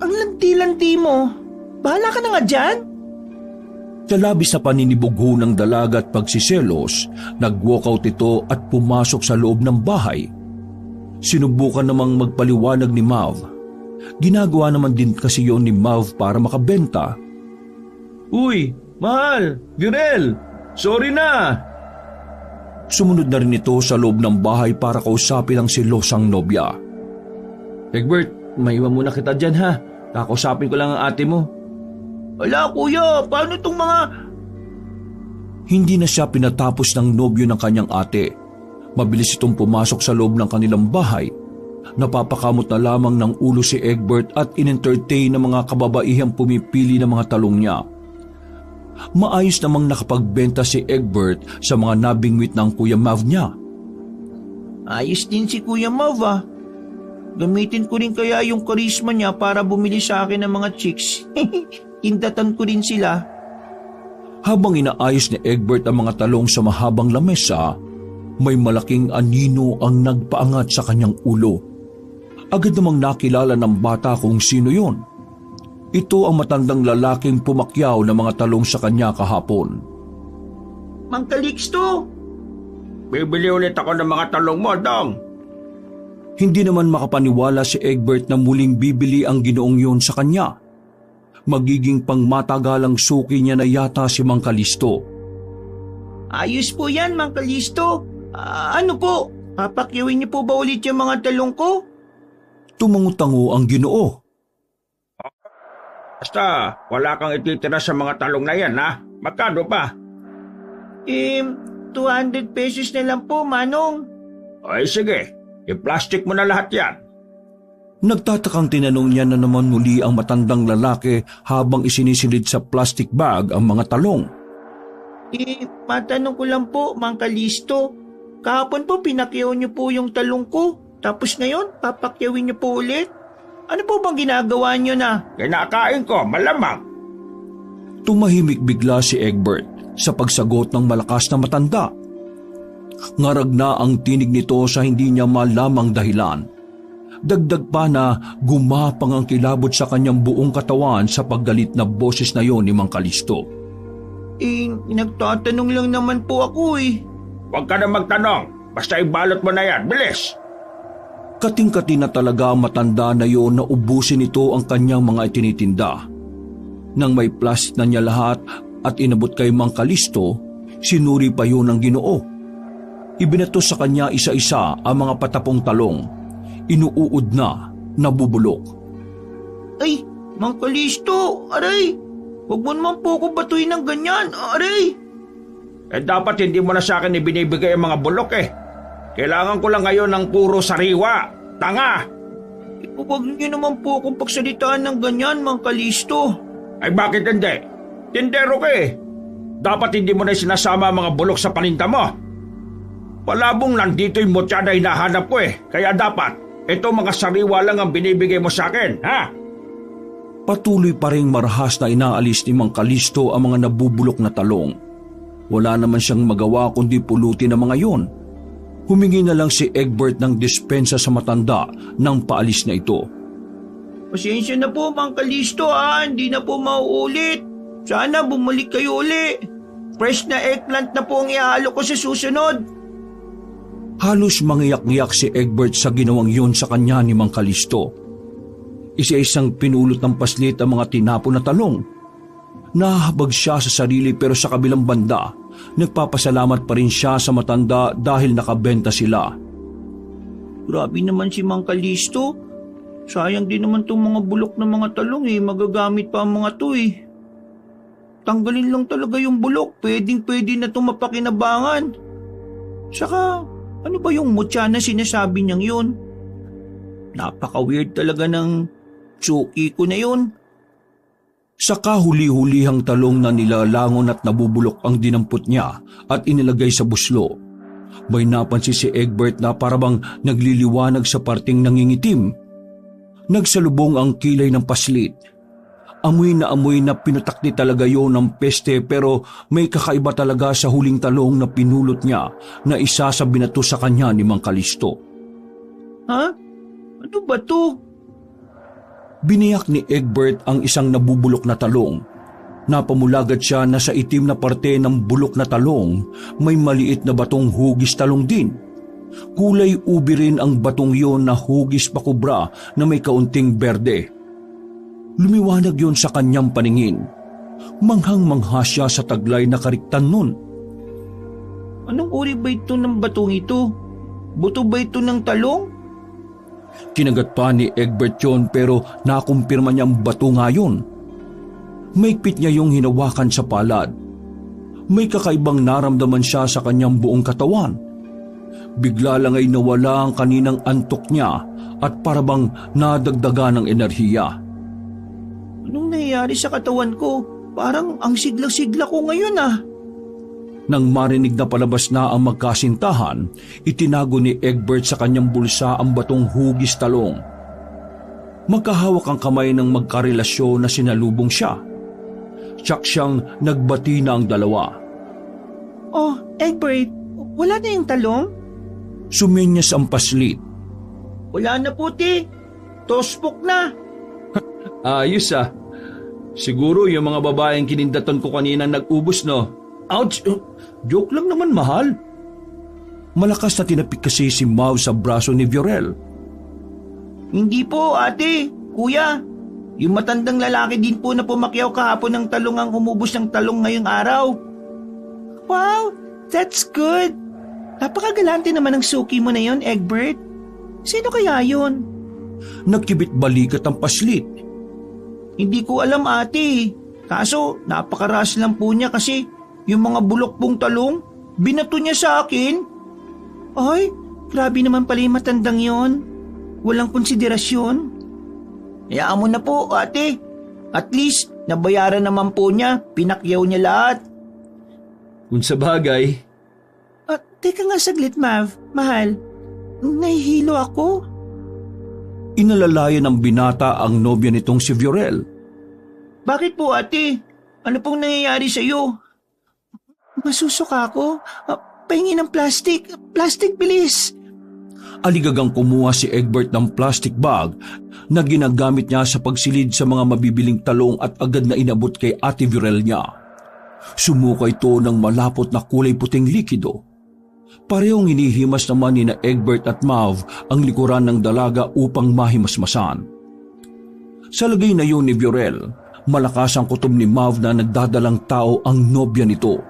Ang lanti-lanti mo. Bahala ka na nga dyan. Sa labis na paninibugho ng dalaga at pagsiselos, nag-walkout ito at pumasok sa loob ng bahay. Sinubukan namang magpaliwanag ni Mav. Ginagawa naman din kasi yon ni Mav para makabenta. Uy, mahal, Virel, sorry na! Sumunod na rin ito sa loob ng bahay para kausapin ang silosang nobya. Egbert, maiwan muna kita dyan ha. Kakausapin ko lang ang ate mo. Wala kuya, paano itong mga... Hindi na siya pinatapos ng nobyo ng kanyang ate. Mabilis itong pumasok sa loob ng kanilang bahay. Napapakamot na lamang ng ulo si Egbert at in-entertain ng mga kababaihang pumipili ng mga talong niya. Maayos namang nakapagbenta si Egbert sa mga nabingwit ng Kuya Mav niya. Ayos din si Kuya Mav ah. Gamitin ko rin kaya yung karisma niya para bumili sa akin ng mga chicks. Indatan ko rin sila. Habang inaayos ni Egbert ang mga talong sa mahabang lamesa, may malaking anino ang nagpaangat sa kanyang ulo. Agad namang nakilala ng bata kung sino yon. Ito ang matandang lalaking pumakyaw ng mga talong sa kanya kahapon. Mang Calixto! Bibili ulit ako ng mga talong mo, Dong. Hindi naman makapaniwala si Egbert na muling bibili ang ginoong yon sa kanya. Magiging pangmatagalang suki niya na yata si Mang Calixto. Ayos po yan, Mang Calixto. Ano po? Papakyawin niyo po ba ulit yung mga talong ko? Tumangutango ang ginoo. Basta, wala kang ititira sa mga talong na yan, ha? Magkano pa? 200 pesos na lang po, Manong. Ay, sige. I-plastic mo na lahat yan. Nagtatakang tinanong niya na naman muli ang matandang lalaki habang isinisilid sa plastic bag ang mga talong. Matanong ko lang po, Mang Calixto. Kahapon po pinakyaw niyo po yung talong ko. Tapos ngayon, papakyawin niyo po ulit. Ano po bang ginagawa niyo na? Kinakain ko, malamang. Tumahimik bigla si Egbert sa pagsagot ng malakas na matanda. Ngarag na ang tinig nito sa hindi niya malamang dahilan. Dagdag pa na gumapang ang kilabot sa kanyang buong katawan sa paggalit na boses na yon ni Mang Calixto. Nagtatanong lang naman po ako eh. Huwag ka na magtanong. Basta ibalot mo na yan. Bilis! Kating-kati na talaga ang matanda na yon na ubusin nito ang kanyang mga itinitinda. Nang may plastic na niya lahat at inabot kay Mang Calixto, sinuri pa yun ng ginoo. Ibinato sa kanya isa-isa ang mga patapong talong. Inuuod na, nabubulok. Ay, Mang Calixto, aray! Huwag mo naman po ako batuin ng ganyan, aray! Dapat hindi mo na sa akin ibinibigay ang mga bulok eh. Kailangan ko lang ngayon ng puro sariwa. Tanga! Huwag niyo naman po akong pagsalitaan ng ganyan, Mang Kalisto. Ay bakit hindi? Tindero ka eh. Dapat hindi mo na sinasama ang mga bulok sa paninda mo. Palabong nandito yung mutya na hinahanap ko eh. Kaya dapat, ito mga sariwa lang ang binibigay mo sa akin, ha? Patuloy pa ring marahas na inaalis ni Mang Kalisto ang mga nabubulok na talong. Wala naman siyang magawa kundi pulutin ang mga yon. Humingi na lang si Egbert ng dispensa sa matanda nang paalis na ito. Pasensya na po, Mang Kalisto hindi na po mauulit. Sana bumalik kayo uli. Fresh na eggplant na po ang ihalo ko sa susunod. Halos mangiyak-ngiyak si Egbert sa ginawang yun sa kanya ni Mang Kalisto. Isa-isang pinulot ng paslit ang mga tinapon na talong. Nahahabag siya sa sarili pero sa kabilang banda, nagpapasalamat pa rin siya sa matanda dahil nakabenta sila. Grabe naman si Mang Kalisto. Sayang din naman tong mga bulok ng mga talong magagamit pa ang mga to Tanggalin lang talaga yung bulok, pwedeng-pwede na itong mapakinabangan. Saka, ano ba yung mutya na sinasabi niyang yun? Napaka-weird talaga ng tsuki ko na yun. Sa kahuli-hulihang talong na nilalangon at nabubulok ang dinampot niya at inilagay sa buslo, may napansin si Egbert na parabang nagliliwanag sa parting nangingitim. Nagsalubong ang kilay ng paslit. Amoy na pinutakdi talaga yon ng peste pero may kakaiba talaga sa huling talong na pinulot niya na isa sa binato sa kanya ni Mang Kalisto. Ha? Ano ba to? Biniyak ni Egbert ang isang nabubulok na talong. Napamulagat siya na sa itim na parte ng bulok na talong may maliit na batong hugis talong din. Kulay ubi rin ang batong yon na hugis pakubra na may kaunting berde. Lumiwanag yon sa kanyang paningin. Manghang-mangha siya sa taglay na kariktan nun. Anong uri ba ito ng batong ito? Buto ba ito ng talong? Kinagat pa ni Egbert yon pero nakumpirma niyang bato nga yun. Maigpit niya yung hinawakan sa palad. May kakaibang naramdaman siya sa kanyang buong katawan. Bigla lang ay nawala ang kaninang antok niya at parabang nadagdagan ng enerhiya. Anong nangyayari sa katawan ko? Parang ang sigla-sigla ko ngayon Nang marinig na palabas na ang magkasintahan, itinago ni Egbert sa kanyang bulsa ang batong hugis talong. Magkahawak ang kamay ng magkarelasyon na sinalubong siya. Tsak siyang nagbati na ang dalawa. Oh, Egbert, wala na yung talong? Sumenyas ang paslit. Wala na puti. Tospok na. Ayos Siguro yung mga babaeng kinindatan ko kanina nag-ubos no? Ouch! Joke lang naman, mahal. Malakas na tinapik kasi si Mau sa braso ni Viorel. Hindi po, ate, kuya. Yung matandang lalaki din po na pumakyaw kahapon ng talong ang humubos ng talong ngayong araw. Wow, that's good. Napakagalante naman ng suki mo na yon, Egbert. Sino kaya yon? Nagkibit balikat ang paslit. Hindi ko alam, ate. Kaso, napakaras lang po niya kasi yung mga bulok pong talong, binato niya sa akin. Ay, grabe naman pala yung matandang yon. Walang konsiderasyon. Hayaan mo na po, ate. At least, nabayaran naman po niya. Pinakyaw niya lahat. Kung sa bagay. Teka nga saglit, Mav. Mahal, nahihilo ako. Inalalayan ng binata ang nobya nitong si Viorel. Bakit po, ate? Ano pong nangyayari sa iyo? Masusuka ako. Pahingi ng plastic. Plastic, bilis. Aligagang kumuha si Egbert ng plastic bag na ginagamit niya sa pagsilid sa mga mabibiling talong at agad na inabot kay Ate Viorel niya. Sumuka ito ng malapot na kulay puting likido. Parehong hinihimas naman ni na Egbert at Mav ang likuran ng dalaga upang mahimasmasan. Sa lagay na yun ni Viorel, malakas ang kutob ni Mav na nagdadalang tao ang nobya nito.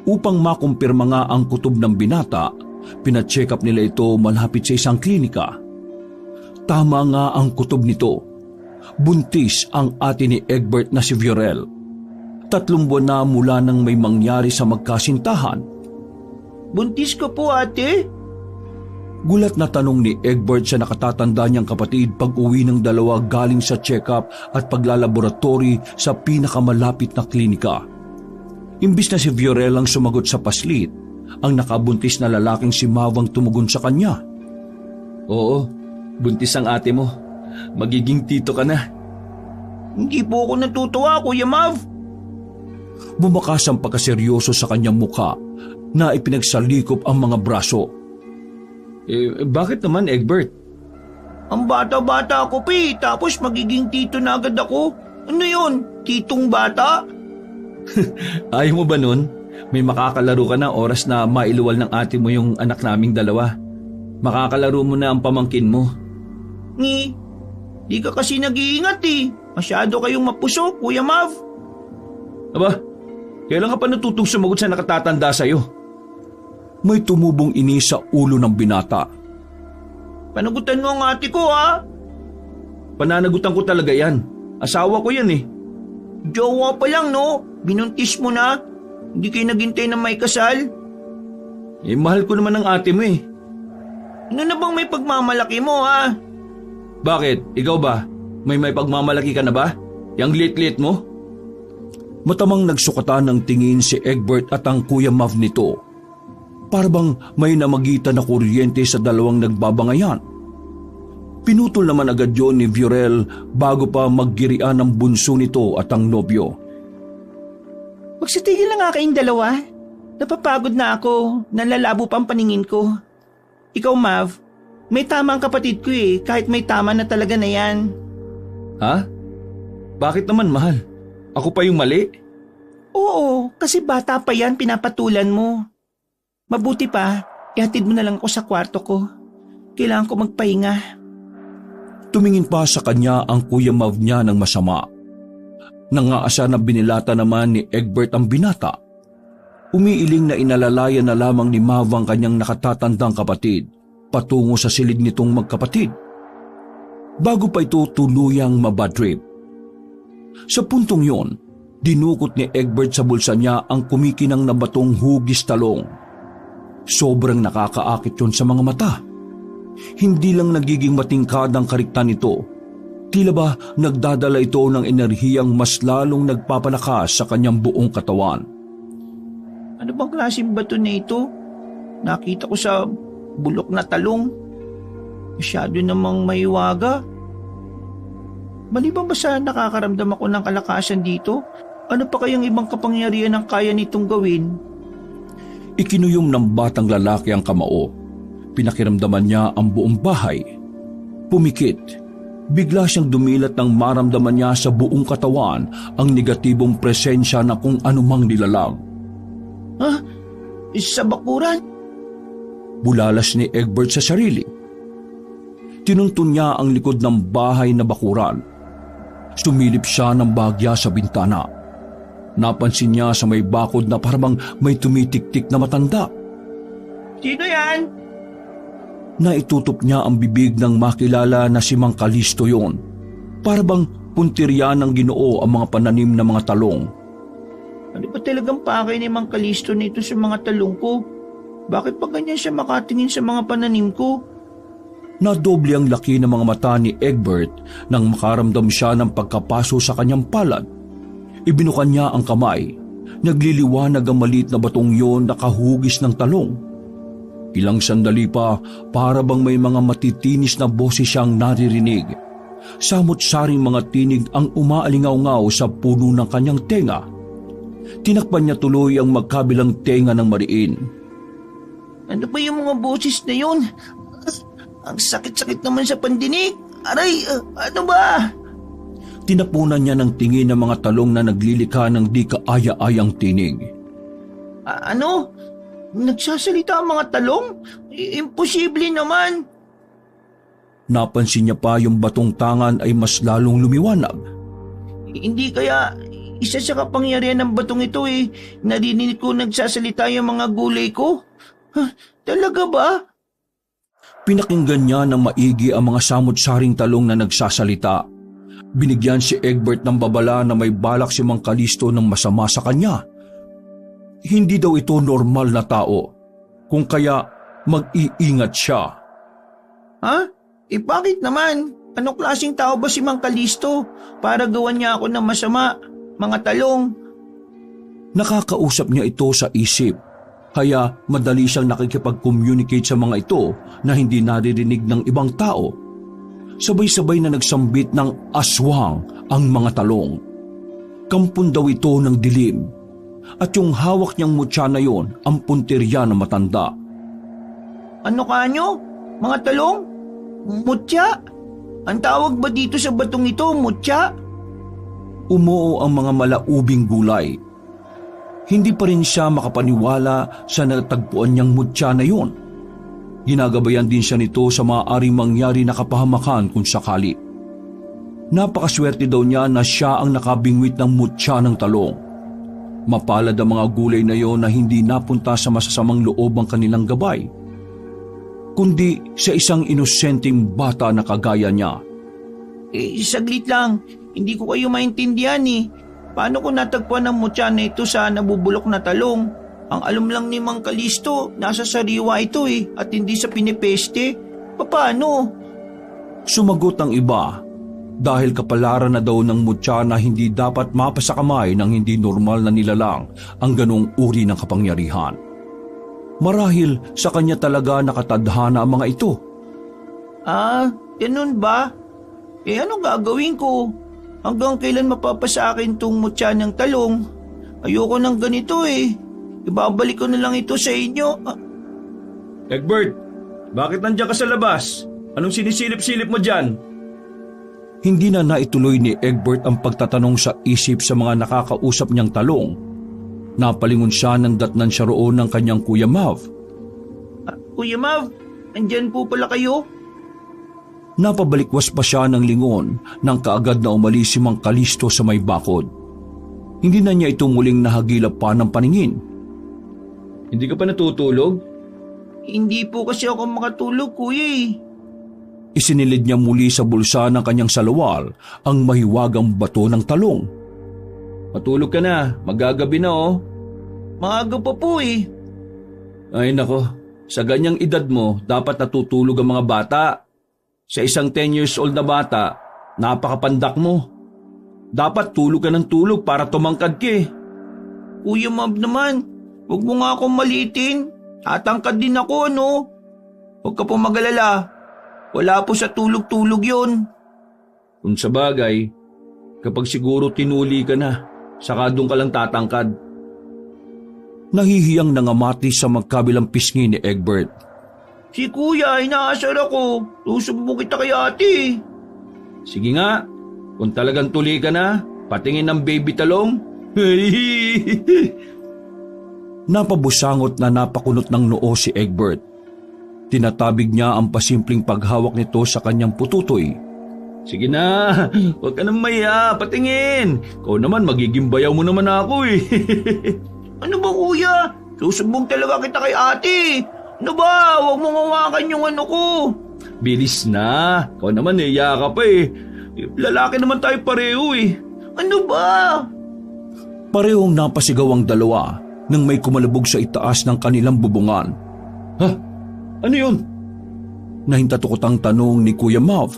Upang makumpirma nga ang kutob ng binata, pina-check up nila ito malapit sa isang klinika. Tama nga ang kutob nito. Buntis ang ate ni Egbert na si Viorel. 3 buwan na mula nang may mangyari sa magkasintahan. Buntis ka po, ate? Gulat na tanong ni Egbert sa nakatatanda niyang kapatid pag-uwi ng dalawa galing sa check-up at paglalaboratory sa pinakamalapit na klinika. Imbis na si Viorel ang sumagot sa paslit, ang nakabuntis na lalaking si Mavang tumugon sa kanya. Oo, buntis ang ate mo. Magiging tito ka na. Hindi po ako natutuwa, Kuya Mav. Bumakas ang pagkaseryoso sa kanyang mukha na ipinagsalikop ang mga braso. Bakit naman, Egbert? Ang bata-bata ako, Pi, tapos magiging tito na agad ako. Ano yun? Titong bata? Ayaw mo ba nun? May makakalaro ka na oras na mailuwal ng ate mo yung anak naming dalawa. Makakalaro mo na ang pamangkin mo. Di ka kasi nag-iingat eh. Masyado kayong mapuso, Kuya Mav. Aba, kailan ka pa natutong sumagot sa nakatatanda sa'yo? May tumubong ini sa ulo ng binata. Panagutan mo ang ate ko, ha? Pananagutan ko talaga yan. Asawa ko yan eh. Jowa pa lang, no? Binuntis mo na? Hindi kayo naghintay na may kasal? Mahal ko naman ang ate mo eh. Ano na bang may pagmamalaki mo, ha? Bakit? Ikaw ba? May pagmamalaki ka na ba? Yang lit-lit mo? Matamang nagsukatan ng tingin si Egbert at ang Kuya Mav nito. Para bang may namagitan na kuryente sa dalawang nagbabangayan. Pinutol naman agad yon ni Viorel bago pa maggirian ng bunso nito at ang nobyo. Magsitigil na nga kayong dalawa. Napapagod na ako. Nalalabo pa ang paningin ko. Ikaw, Mav, may tama ang kapatid ko eh. Kahit may tama na talaga na yan. Ha? Bakit naman, mahal? Ako pa yung mali? Oo, kasi bata pa yan, pinapatulan mo. Mabuti pa, ihatid mo na lang ako sa kwarto ko. Kailangan ko magpahinga. Tumingin pa sa kanya ang Kuya Mav niya ng masama. Nangaasa na binilata naman ni Egbert ang binata. Umiiling na inalalaya na lamang ni Mav ang kanyang nakatatandang kapatid patungo sa silid nitong magkapatid. Bago pa ito tuluyang mabadtrip. Sa puntong yon, dinukot ni Egbert sa bulsa niya ang kumikinang na batong hugis talong. Sobrang nakakaakit yon sa mga mata. Hindi lang nagiging matingkad ang kariktan nito. Tila ba nagdadala ito ng enerhiyang mas lalong nagpapalakas sa kanyang buong katawan. Ano bang klaseng bato na ito? Nakita ko sa bulok na talong. Masyado namang maiwaga. Maliban ba sa nakakaramdam ako ng kalakasan dito? Ano pa kayang ibang kapangyarihan ang kaya nitong gawin? Ikinuyom ng batang lalaki ang kamao. Pinakiramdaman niya ang buong bahay. Pumikit. Bigla siyang dumilat nang maramdaman niya sa buong katawan ang negatibong presensya na kung anumang nilalang. Ha? Sa bakuran? Bulalas ni Egbert sa sarili. Tinuntun niya ang likod ng bahay na bakuran. Sumilip siya ng bahagya sa bintana. Napansin niya sa may bakod na parang may tumitik-tik na matanda. Sino yan? Naitutup niya ang bibig ng makilala na si Mang Kalisto yon. Para bang puntirya ng Ginoo ang mga pananim na mga talong. Ano ba talagang pakay ni Mang Kalisto nito sa mga talong ko? Bakit pa ganyan siya makatingin sa mga pananim ko? Nadoble ang laki ng mga mata ni Egbert nang makaramdam siya ng pagkapaso sa kanyang palad. Ibinukan niya ang kamay. Nagliliwanag ang maliit na batong yon na kahugis ng talong. Ilang sandali pa, para bang may mga matitinis na boses siyang naririnig. Samot-saring mga tinig ang umaalingaw-ngaw sa puno ng kanyang tenga. Tinakpan niya tuloy ang magkabilang tenga ng mariin. Ano ba yung mga boses na yun? Ang sakit-sakit naman sa pandinig. Aray, ano ba? Tinapunan niya ng tingin ng mga talong na naglilika ng di kaaya-ayang tinig. Ano? Nagsasalita ang mga talong? Imposible naman. Napansin niya pa yung batong tangan ay mas lalong lumiwanag. Hindi kaya isa sa kapangyarihan ng batong ito eh. Narinig ko nagsasalita yung mga gulay ko. Talaga ba? Pinakinggan niya ng maigi ang mga samot-saring talong na nagsasalita. Binigyan si Egbert ng babala na may balak si Mang Kalisto ng masama sa kanya. Hindi daw ito normal na tao, kung kaya mag-iingat siya. Ha? Bakit naman? Anong klaseng tao ba si Mang Kalisto para gawan niya ako ng masama, mga talong? Nakakausap niya ito sa isip, kaya madali siyang nakikipag-communicate sa mga ito na hindi naririnig ng ibang tao. Sabay-sabay na nagsambit ng aswang ang mga talong. Kampun daw ito ng dilim, at yung hawak niyang mutya na yon ang puntirya na matanda. Ano kanyo? Mga talong? Mutya? Ang tawag ba dito sa batong ito, mutya? Umuo ang mga malaubing gulay. Hindi pa rin siya makapaniwala sa natagpuan niyang mutya na yun. Ginagabayan din siya nito sa maaaring mangyari na kapahamakan kung sakali. Napakaswerte daw niya na siya ang nakabingwit ng mutya ng talong. Mapalad ang mga gulay na yon na hindi napunta sa masasamang loob ang kanilang gabay, kundi sa isang inosenteng bata na kagaya niya. Saglit lang. Hindi ko kayo maintindihan eh. Paano ko natagpuan ang mutya na ito sa nabubulok na talong? Ang alam lang ni Mang Kalisto, nasa sariwa ito eh, at hindi sa pinipeste. Paano? Sumagot ang iba, dahil kapalaran na daw ng mutya na hindi dapat mapasakamay ng hindi normal na nilalang ang ganong uri ng kapangyarihan. Marahil sa kanya talaga nakatadhana ang mga ito. Ganun ba? Anong gagawin ko? Hanggang kailan mapapasa akin tong mutya ng talong? Ayoko ng ganito eh. Ibabalik ko na lang ito sa inyo. Egbert, bakit nandiyan ka sa labas? Anong sinisilip-silip mo dyan? Hindi na naituloy ni Egbert ang pagtatanong sa isip sa mga nakakausap niyang talong. Napalingon siya nang datnan siya roon ng kanyang Kuya Mav. Kuya Mav, andyan po pala kayo? Napabalikwas pa siya ng lingon nang kaagad na umalis si Mang Kalisto sa may bakod. Hindi na niya ito muling nahagilap pa ng paningin. Hindi ka pa natutulog? Hindi po kasi ako makatulog, kuya eh. Isinilid niya muli sa bulsa ng kanyang salawal ang mahiwagang bato ng talong. Matulog ka na, magagabi na oh. Maaga pa po eh. Ay nako, sa ganyang edad mo, dapat natutulog ang mga bata. Sa isang 10 years old na bata, napakapandak mo. Dapat tulog ka ng tulog para tumangkad ka eh. Kuya Mav naman, huwag mo nga akong maliitin. Tatangkad din ako, no? Huwag ka po magalala. Wala po sa tulog-tulog yon. Kung sa bagay, kapag siguro tinuli ka na, saka doon ka lang tatangkad. Nahihiyang nangamati sa magkabilang pisngi ni Egbert. Si kuya, inaasar ako. Susumbong kita kay ate. Sige nga, kung talagang tuli ka na, patingin ng baby talong. Napabusangot na napakunot ng noo si Egbert. Tinatabig niya ang pasimpleng paghawak nito sa kanyang pututoy. Sige na, huwag ka nang maya, patingin. Ikaw naman, magiging bayaw mo naman ako eh. Ano ba kuya? Susumbong talaga kita kay ate. Ano ba? Huwag mong hawakan yung ano ko. Bilis na, ikaw naman eh, yaka pa eh. Lalaki naman tayo pareho eh. Ano ba? Parehong napasigaw ang dalawa nang may kumalabog sa itaas ng kanilang bubungan. Ha? Ano yun? Nahintatukot ang tanong ni Kuya Mav.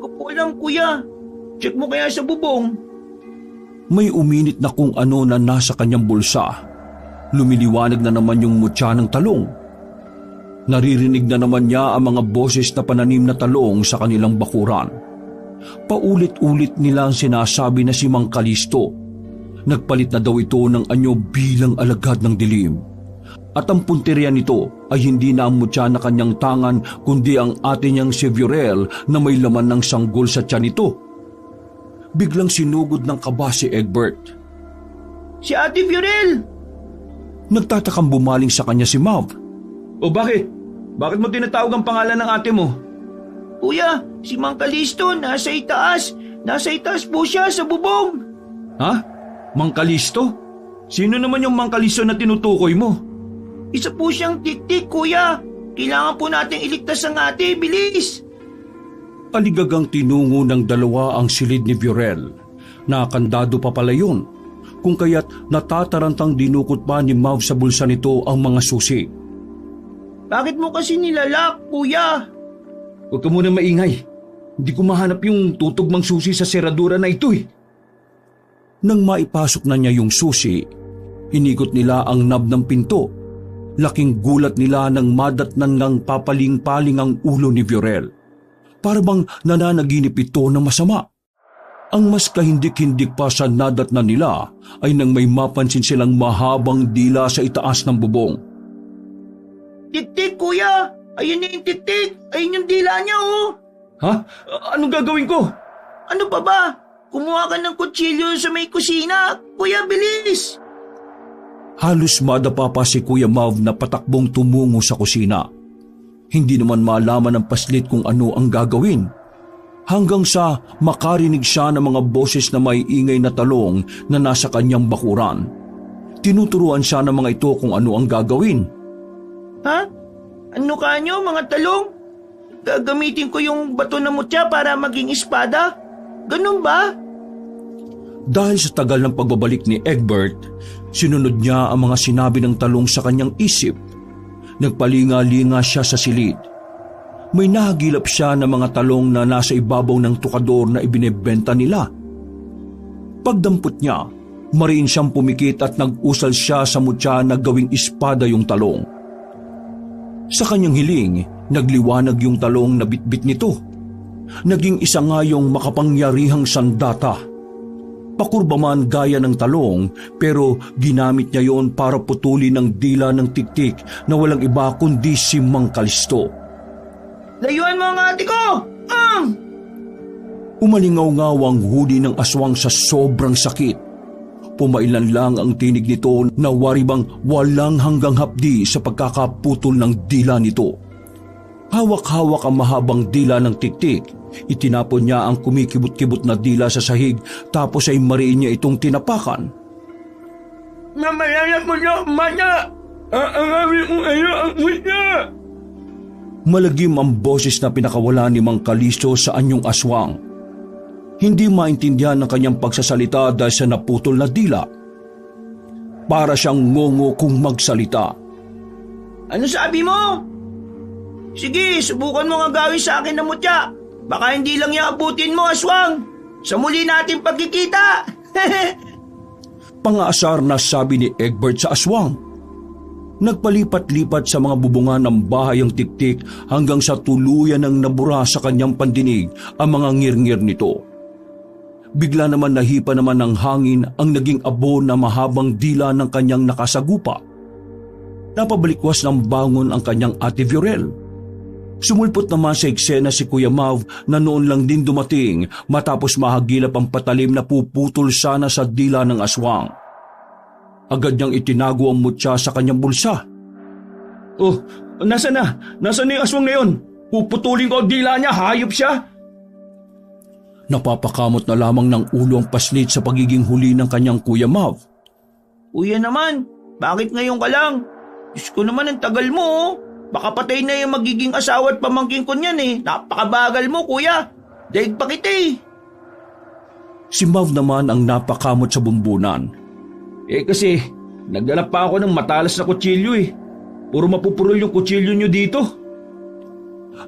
Ko po alam kuya. Check mo kaya sa bubong. May uminit na kung ano na nasa kanyang bulsa. Lumiliwanag na naman yung mutya ng talong. Naririnig na naman niya ang mga boses na pananim na talong sa kanilang bakuran. Paulit-ulit nilang sinasabi na si Mang Kalisto. Nagpalit na daw ito ng anyo bilang alagad ng dilim. At ang punteriya nito ay hindi na ang mutya na kanyang tangan kundi ang ate niyang si Viorel na may laman ng sanggol sa tiyan nito. Biglang sinugod ng kaba si Egbert. Si ate Viorel! Nagtatakang bumaling sa kanya si Mav. O bakit? Bakit mo tinatawag ang pangalan ng ate mo? Kuya, si Mang Kalisto nasa itaas. Nasa itaas po siya sa bubong. Ha? Mang Kalisto? Sino naman yung Mang Kalisto na tinutukoy mo? Isa po siyang tik-tik, kuya. Kailangan po nating iligtas ang ate. Bilis! Aligagang tinungo ng dalawa ang silid ni Viorel. Nakandado pa pala yun, kung kaya't natatarantang dinukot pa ni Mav sa bulsa nito ang mga susi. Bakit mo kasi nilalak, kuya? Huwag ka muna maingay. Hindi ko mahanap yung tutugmang susi sa seradura na ito eh. Nang maipasok na niya yung susi, inikot nila ang knob ng pinto. Laking gulat nila nang madatnan ng papaling-paling ang ulo ni Viorel. Para bang nananaginip ito na masama. Ang mas kahindik-hindik pa sa nadatnan nila ay nang may mapansin silang mahabang dila sa itaas ng bubong. Tik-tik, kuya! Ayun na yung tik-tik! Ayun yung dila niya, oh! Ha? Anong gagawin ko? Ano pa ba? Kumuha ka ng kutsilyo sa may kusina! Kuya, bilis! Halos madapa pa si Kuya Mav na patakbong tumungo sa kusina. Hindi naman malaman ng paslit kung ano ang gagawin. Hanggang sa makarinig siya ng mga boses na may ingay na talong na nasa kanyang bakuran. Tinuturuan siya ng mga ito kung ano ang gagawin. Ha? Ano kanyo, mga talong? Gagamitin ko yung bato na mutya para maging espada? Ganun ba? Dahil sa tagal ng pagbabalik ni Egbert, sinunod niya ang mga sinabi ng talong sa kanyang isip. Nagpalinga-linga siya sa silid. May nahagilap siya ng mga talong na nasa ibabaw ng tukador na ibinebenta nila. Pagdampot niya, mariin siyang pumikit at nag-usal siya sa mutya na gawing espada yung talong. Sa kanyang hiling, nagliwanag yung talong na bitbit nito. Naging isa nga yung makapangyarihang sandata. Pakurba man gaya ng talong, pero ginamit niya yon para putulin ang dila ng tiktik na walang iba kundi si Mang Kalisto. Layuan mo ang ate ko! Umalingaw-ngaw ang huni ng aswang sa sobrang sakit. Pumailan lang ang tinig nito na waribang walang hanggang hapdi sa pagkakaputol ng dila nito. Hawak-hawak ang mahabang dila ng tiktik. Itinapon niya ang kumikibot-kibot na dila sa sahig tapos ay mariin niya itong tinapakan. Mamaya mo na, mana! Aangawin mo ang mutya! Malagim ang boses na pinakawala ni Mang Kalisto sa anyong aswang. Hindi maintindihan ng kanyang pagsasalita dahil sa naputol na dila. Para siyang ngongo kung magsalita. Ano sabi mo? Sige, subukan mo nga gawin sa akin na mutya. Baka hindi lang yung abutin mo, aswang. Sa muli natin pagkikita. Pangaasar na sabi ni Egbert sa aswang. Nagpalipat-lipat sa mga bubungan ng bahay ang tiktik hanggang sa tuluyan ng nabura sa kanyang pandinig ang mga ngir-ngir nito. Bigla naman nahipa naman ng hangin ang naging abo na mahabang dila ng kanyang nakasagupa. Napabalikwas ng bangon ang kanyang ate Viorel. Sumulpot naman sa eksena si Kuya Mav na noon lang din dumating matapos mahagilap ang patalim na puputol sana sa dila ng aswang. Agad niyang itinago ang mutya sa kanyang bulsa. Oh, nasa na? Nasa na yung aswang ngayon? Puputulin ko ang dila niya, hayop siya! Napapakamot na lamang ng ulo ang paslit sa pagiging huli ng kanyang Kuya Mav. Kuya naman, bakit ngayon ka lang? Diyos ko naman, ang tagal mo, oh. Baka patay na yung magiging asawa at pamangkin ko niyan eh. Napakabagal mo, kuya. Daig pa kita eh. Si Mav naman ang napakamot sa bumbunan. Kasi, nagdala pa ako ng matalas na kutsilyo eh. Puro mapupurol yung kutsilyo nyo dito.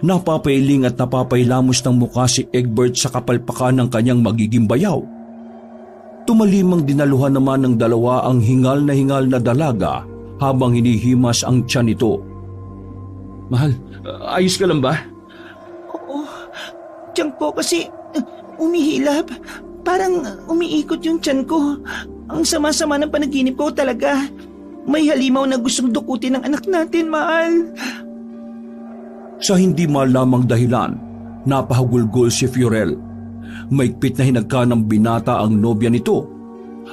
Napapailing at napapailamos ng mukha si Egbert sa kapalpakan ng kanyang magiging bayaw. Tumalimang dinaluhan naman ng dalawa ang hingal na dalaga habang hinihimas ang tiyan nito. Mahal, ayos ka lang ba? Oo, tiyan ko kasi umihilap. Parang umiikot yung tiyan ko. Ang sama-sama ng panaginip ko talaga. May halimaw na gustong dukutin ng anak natin, mahal. Sa hindi malamang dahilan, napahagulgol si Fiorel. Maigpit na hinagka ng binata ang nobya nito.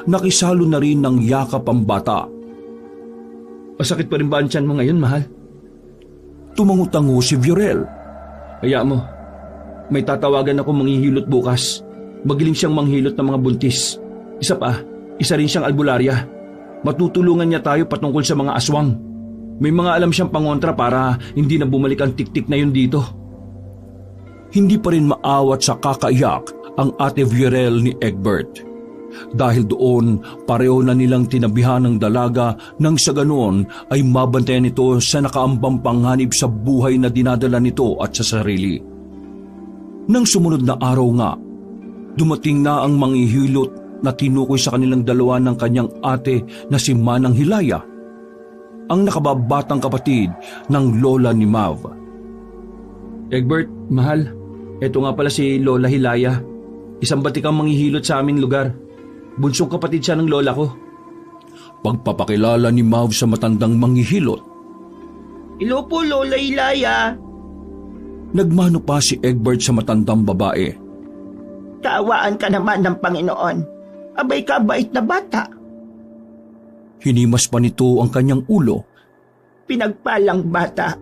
Nakisalo na rin ng yakap ang bata. Masakit pa rin ba ang tiyan mo ngayon, mahal? Tumangutango si Fiorel. Kaya mo, may tatawagan ako manghihilot bukas. Magaling siyang manghilot ng mga buntis. Isa rin siyang albularya. Matutulungan niya tayo patungkol sa mga aswang. May mga alam siyang pangontra para hindi na bumalik ang tiktik na yun dito. Hindi pa rin maawat sa kakaiyak ang ate Viorel ni Egbert. Dahil doon, pareho na nilang tinabihan ng dalaga nang sa ganoon ay mabantayan ito sa nakaambang panganib sa buhay na dinadala nito at sa sarili. Nang sumunod na araw nga, dumating na ang manghihilot na tinukoy sa kanilang dalawa ng kanyang ate na si Manang Hilaya, ang nakababatang kapatid ng lola ni Mav. Egbert, mahal, eto nga pala si Lola Hilaya. Isang batikang manghihilot sa aming lugar. Bunsong kapatid siya ng lola ko. Pagpapakilala ni Mav sa matandang manghihilot, Hello po, Lola Hilaya. nagmano pa si Egbert sa matandang babae. Kaawaan ka naman ng Panginoon. Abay ka, bait na bata. Hinimas pa nito ang kanyang ulo. Pinagpalang bata.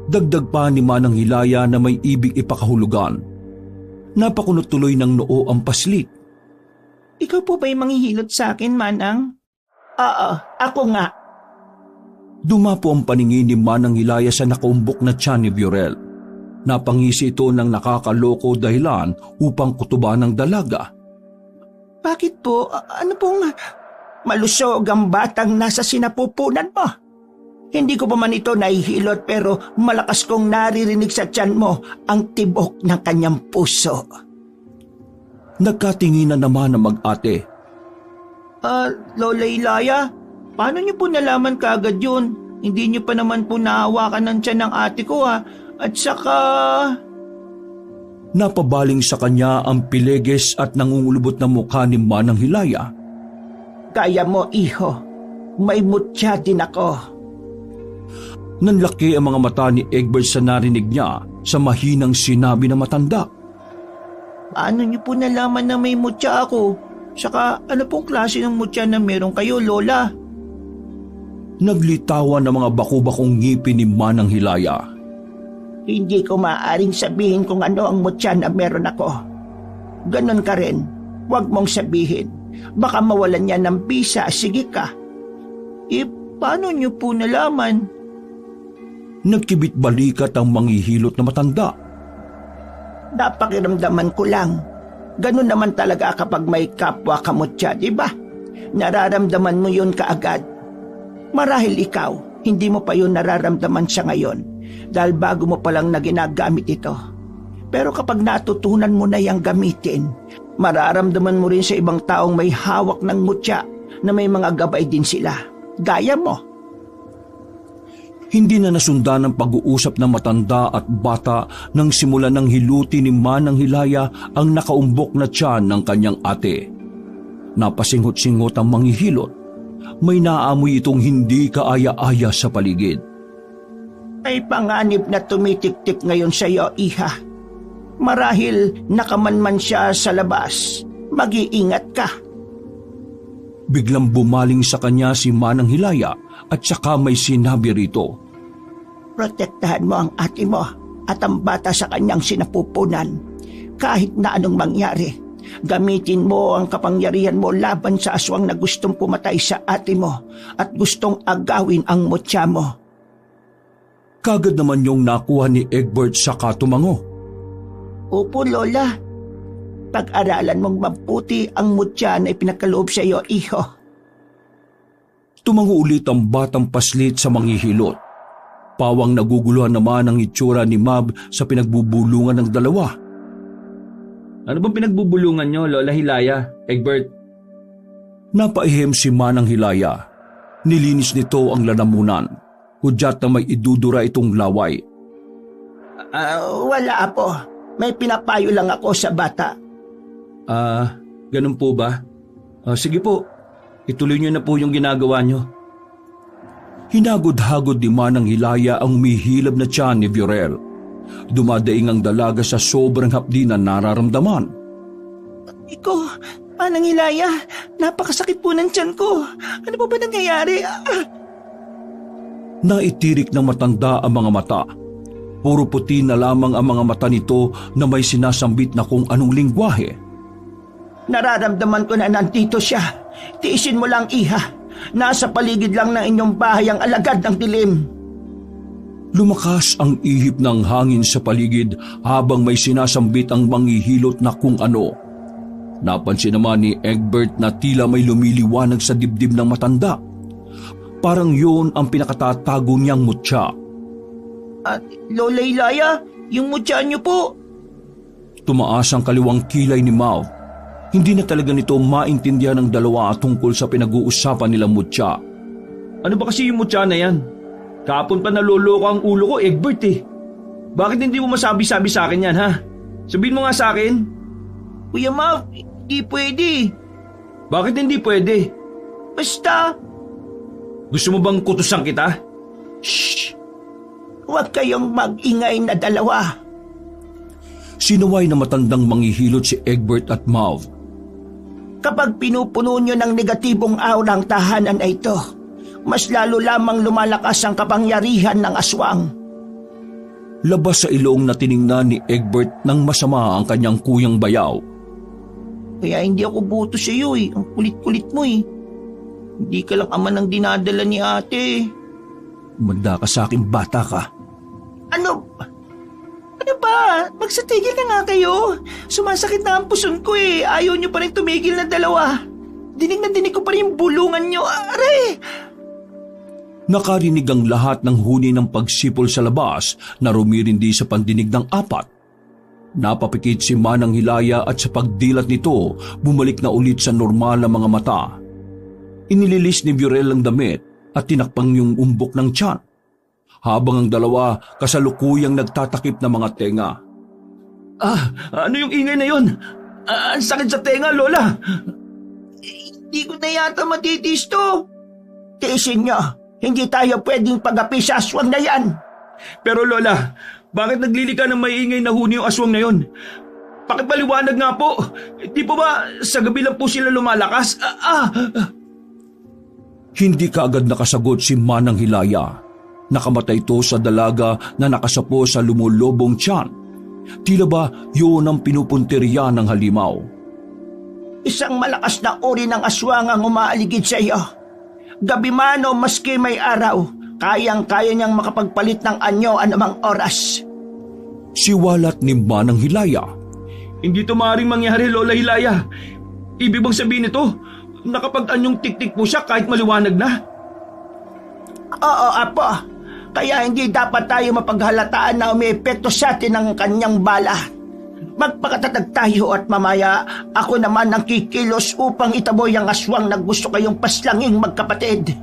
Dagdag pa ni Manang Hilaya na may ibig ipakahulugan. Napakunot tuloy ng noo ang paslit. Ikaw po ba'y manghihilot sa akin, Manang? Oo, ako nga. Dumapo ang paningin ni Manang Hilaya sa nakaumbok na tiyan ni Viorel. Napangisi ito ng nakakaloko dahilan upang kutuban ng dalaga. Bakit po? Ano pong malusog ang batang nasa sinapupunan mo? Hindi ko pa man ito nahihilot pero malakas kong naririnig sa tiyan mo ang tibok ng kanyang puso. Nagkatinginan naman ang mag-ate. Lola Hilaya, paano niyo po nalaman kaagad yun? Hindi niyo pa naman po nahawakan ng tiyan ng ate ko ha. At saka... Napabaling sa kanya ang pileges at nangungulubot na mukha ni Manang Hilaya. Kaya mo, iho. May mutya din ako. Nanlaki ang mga mata ni Egbert sa narinig niya sa mahinang sinabi ng matanda. Paano niyo po nalaman na may mutya ako? Saka ano pong klase ng mutya na meron kayo, Lola? Naglitawan ng mga baku-bakong ngipin ni Manang Hilaya. Hindi ko maaaring sabihin kung ano ang mutya na meron ako. Ganon ka rin. Huwag mong sabihin. Baka mawalan niya ng bisa. Sige ka. Paano niyo po nalaman? Nagkibit balikat ang manghihilot na matanda. Napakiramdaman ko lang. Ganon naman talaga kapag may kapwa kamutya, di ba? Nararamdaman mo yun kaagad. Marahil ikaw, hindi mo pa yun nararamdaman sa ngayon dahil bago mo palang na ginagamit ito. Pero kapag natutunan mo na yang gamitin, mararamdaman mo rin sa ibang taong may hawak ng mutya na may mga gabay din sila. Gaya mo. Hindi na nasundan ang pag-uusap ng matanda at bata nang simulan ng hiluti ni Manang Hilaya ang nakaumbok na tiyan ng kanyang ate. Napasinghot-singhot ang manghihilot. May naamoy itong hindi kaaya-aya sa paligid. May panganib na tumitik-tik ngayon sa iyo, iha. Marahil nakamanman siya sa labas. Mag-iingat ka. Biglang bumaling sa kanya si Manang Hilaya at saka may sinabi rito. Protektahan mo ang ate mo at ang bata sa kanyang sinapupunan. Kahit na anong mangyari, gamitin mo ang kapangyarihan mo laban sa aswang na gustong pumatay sa ate mo at gustong agawin ang mutya mo. Kagad naman yung nakuha ni Egbert sa katumango. Opo, Lola. Pag-aralan mong mabuti ang mutya na ipinakaloob sa iyo, iho. Tumango ulit ang batang paslit sa manghihilot. Pawang naguguluhan naman ang itsura ni Mab sa pinagbubulungan ng dalawa. Ano bang pinagbubulungan nyo, Lola Hilaya, Egbert? Napaihim si Manang Hilaya. Nilinis nito ang lalamunan. Hudyat na may idudura itong laway. Wala po. May pinapayo lang ako sa bata. Ganun po ba? Sige po, ituloy nyo na po yung ginagawa nyo. Hinagod-hagod ni Manang Hilaya ang umihilab na tiyan ni Viorel. Dumadaing ang dalaga sa sobrang hapdi na nararamdaman. Iko, Manang Hilaya, napakasakit po ng tiyan ko. Ano po ba nangyayari? Naitirik ng matanda ang mga mata. Puro puti na lamang ang mga mata nito na may sinasambit na kung anong lingwahe. Nararamdaman ko na nandito siya. Tiisin mo lang, iha. Nasa paligid lang ng inyong bahay ang alagad ng dilim. Lumakas ang ihip ng hangin sa paligid habang may sinasambit ang manghihilot na kung ano. Napansin naman ni Egbert na tila may lumiliwanag sa dibdib ng matanda. Parang yun ang pinakatatago niyang mutya. Lola Hilaya, yung mutya niyo po. Tumaas ang kaliwang kilay ni Mav. Hindi na talaga nito maintindihan ng dalawa tungkol sa pinag-uusapan nila Mutya. Ano ba kasi yung mutya na yan? Kahapon pa naloloko ang ulo ko, Egbert eh. Bakit hindi mo masabi-sabi sa akin yan, ha? Sabihin mo nga sa akin. Kuya Mav, hindi pwede. Bakit hindi pwede? Basta, Gusto mo bang kutusan kita? shh! Huwag kayong mag-ingay na dalawa. Sinaway na matandang manghihilot si Egbert at Mav. Kapag pinupuno nyo ng negatibong aura ang tahanan na ito, mas lalo lamang lumalakas ang kapangyarihan ng aswang. Labas sa ilong na tiningnan ni Egbert ng masama ang kanyang kuyang bayaw. Kaya hindi ako buto sa iyo eh. Ang kulit-kulit mo eh. Hindi ka lang ama ng dinadala ni ate. Manda ka sa akin, bata ka. Ano? Ano ba? Magsatigil na nga kayo. Sumasakit na ang puson ko eh. Ayaw nyo pa rin tumigil na dalawa. Dinig na dinig ko pa rin yung bulungan nyo. Aray! Nakarinig ang lahat ng huni ng pagsipol sa labas na rumirindi sa pandinig ng apat. Napapikit si Manang Hilaya at sa pagdilat nito, bumalik na ulit sa normal na mga mata. Inililis ni Burel ang damit at tinakpang yung umbok ng tiyan, habang ang dalawa kasalukuyang nagtatakip na mga tenga. Ano yung ingay na yun? Ang sakit sa tenga, Lola. Hindi ko na yata matitis to. Tiisin nyo. Hindi tayo pwedeng pag-api sa aswang na yan. Pero Lola, bakit naglilika ng maiingay na huni yung aswang na yun? Pakipaliwanag nga po. Di po ba sa gabi lang po sila lumalakas? Hindi kaagad nakasagot si Manang Hilaya. Nakamatay ito sa dalaga na nakasapo sa lumulobong tiyan. Tila ba yun ang pinupunteriya ng halimaw? Isang malakas na uri ng aswang ang umaaligid sa iyo. Gabi man o maski may araw, kayang-kaya niyang makapagpalit ng anyo anumang oras. Siwalat ni Manang Hilaya. Hindi ito maaaring mangyari, Lola Hilaya. Ibig bang sabihin nito, nakapag-anyong tik-tik po siya kahit maliwanag na? Oo, apo. Kaya hindi dapat tayo mapaghalataan na umiepekto sa atin ang kanyang bala. Magpakatatag tayo at mamaya ako naman ang kikilos upang itaboy ang aswang na gusto kayong paslanging magkapatid.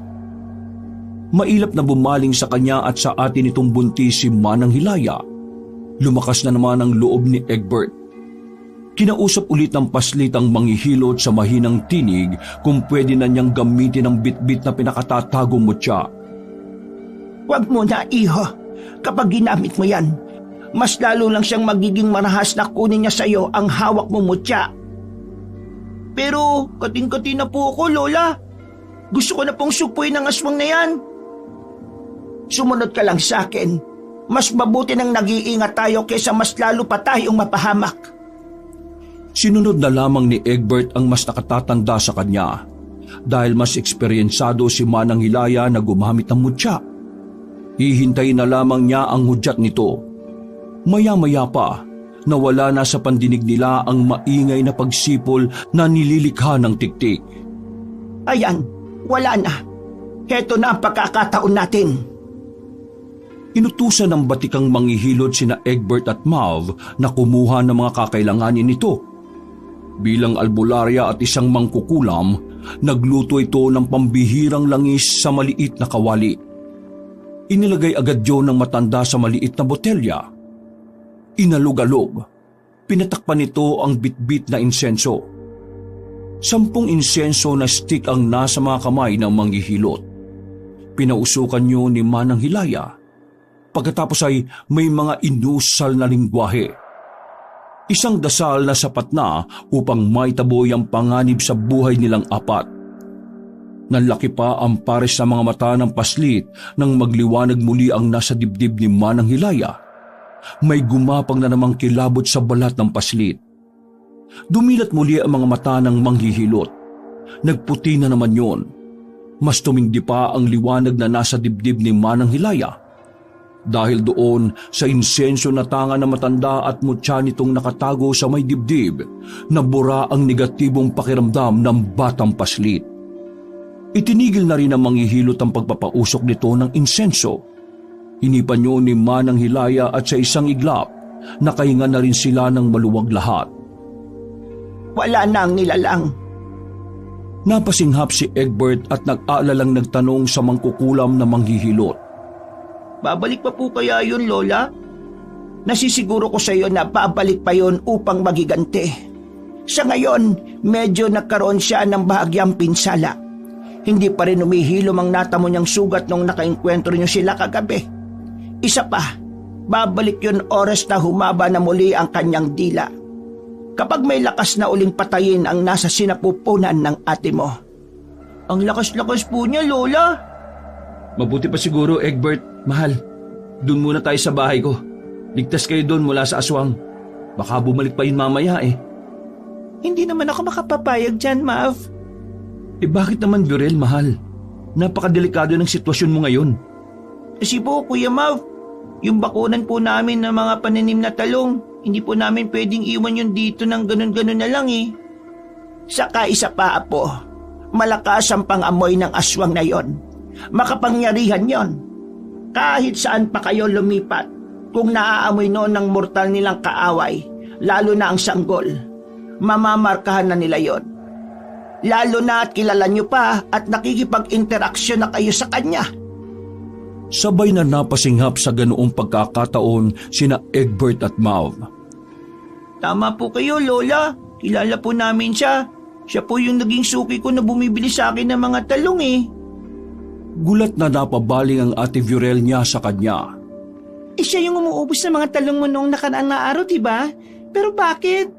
Mailap na bumaling sa kanya at sa atin itong buntis si Manang Hilaya. Lumakas na naman ang loob ni Egbert. Kinausap ulit ng paslit ang manghihilot sa mahinang tinig kung pwede na niyang gamitin ang bitbit na pinakatatagong mutya. Huwag mo na, iho. Kapag ginamit mo yan, mas lalo lang siyang magiging marahas na kunin niya sa iyo ang hawak mo mutya. Pero kating-kati na po ako, Lola. Gusto ko na pong supuin ang aswang na yan. Sumunod ka lang sa akin. Mas mabuti nang nag-iingat tayo kaysa mas lalo pa tayong mapahamak. Sinunod na lamang ni Egbert ang mas nakatatanda sa kanya dahil mas eksperyensado si Manang Hilaya na gumamit ng mutya. Hihintayin na lamang niya ang hudyat nito. Maya-maya pa, nawala na sa pandinig nila ang maingay na pagsipol na nililikha ng tiktik. Ayan, wala na. Heto na ang pagkakataon natin. Inutusan ng batikang manghihilot sina Egbert at Mav na kumuha ng mga kakailanganin nito. Bilang albularya at isang mangkukulam, nagluto ito ng pambihirang langis sa maliit na kawali. Inilagay agad yun ng matanda sa maliit na botelya. Inalog-alog. Pinatakpan nito ang bitbit na insenso. 10 insenso na stick ang nasa mga kamay ng manghihilot. Pinausukan niyo ni Manang Hilaya. Pagkatapos ay may mga inusal na lingwahe. Isang dasal na sapat na upang maitaboy ang panganib sa buhay nilang apat. Nanlaki pa ang pares sa mga mata ng paslit nang magliwanag muli ang nasa dibdib ni Manang Hilaya. May gumapang na namang kilabot sa balat ng paslit. Dumilat muli ang mga mata ng manghihilot. Nagputi na naman yon. Mas tumindi pa ang liwanag na nasa dibdib ni Manang Hilaya. Dahil doon sa insenso na tanga na matanda at mutya nitong nakatago sa may dibdib, nabura ang negatibong pakiramdam ng batang paslit. Itinigil na rin ang manghihilot ang pagpapausok nito ng insenso. Hinipan niyo ni Manang Hilaya at sa isang iglap, Nakahinga na rin sila ng maluwag lahat. Wala na ang nilalang. Napasinghap si Egbert at nag-aalalang nagtanong sa mangkukulam na manghihilot. Babalik pa po kaya yun, Lola? Nasisiguro ko sa iyo na babalik pa yun upang magiganti. Sa ngayon, medyo nagkaroon siya ng bahagyang pinsala. Hindi pa rin umihilom ang natamo niyang sugat nung nakainkwentro niyo sila kagabi. Isa pa, babalik yun oras na humaba na muli ang kanyang dila. Kapag may lakas na uling patayin ang nasa sinapupunan ng ate mo. Ang lakas-lakas po niya, Lola. Mabuti pa siguro, Egbert. Mahal, dun muna tayo sa bahay ko. Ligtas kayo dun mula sa aswang. Baka bumalik pa yun mamaya eh. Hindi naman ako makapapayag dyan, Mav. Bakit naman, Viorel, mahal? Napakadelikado ng sitwasyon mo ngayon. Kasi po, Kuya Mav, yung bakunan po namin ng mga pananim na talong, hindi po namin pwedeng iwan yun dito ng ganun-ganun na lang eh. Saka isa pa, Apo, malakas ang pangamoy ng aswang na yon. Makapangyarihan yon. Kahit saan pa kayo lumipat, kung naaamoy noon ng mortal nilang kaaway, lalo na ang sanggol, mamamarkahan na nila yon. Lalo na at kilala nyo pa at nakikipag-interaksyon na kayo sa kanya. Sabay na napasinghap sa ganoong pagkakataon sina Egbert at Mav. Tama po kayo, Lola. Kilala po namin siya. Siya po yung naging suki ko na bumibili sa akin ng mga talong eh. Gulat na napabaling ang ate Viorel niya sa kanya. Siya yung umuubos ng mga talong mo noong nakaraang na araw, diba? Pero bakit?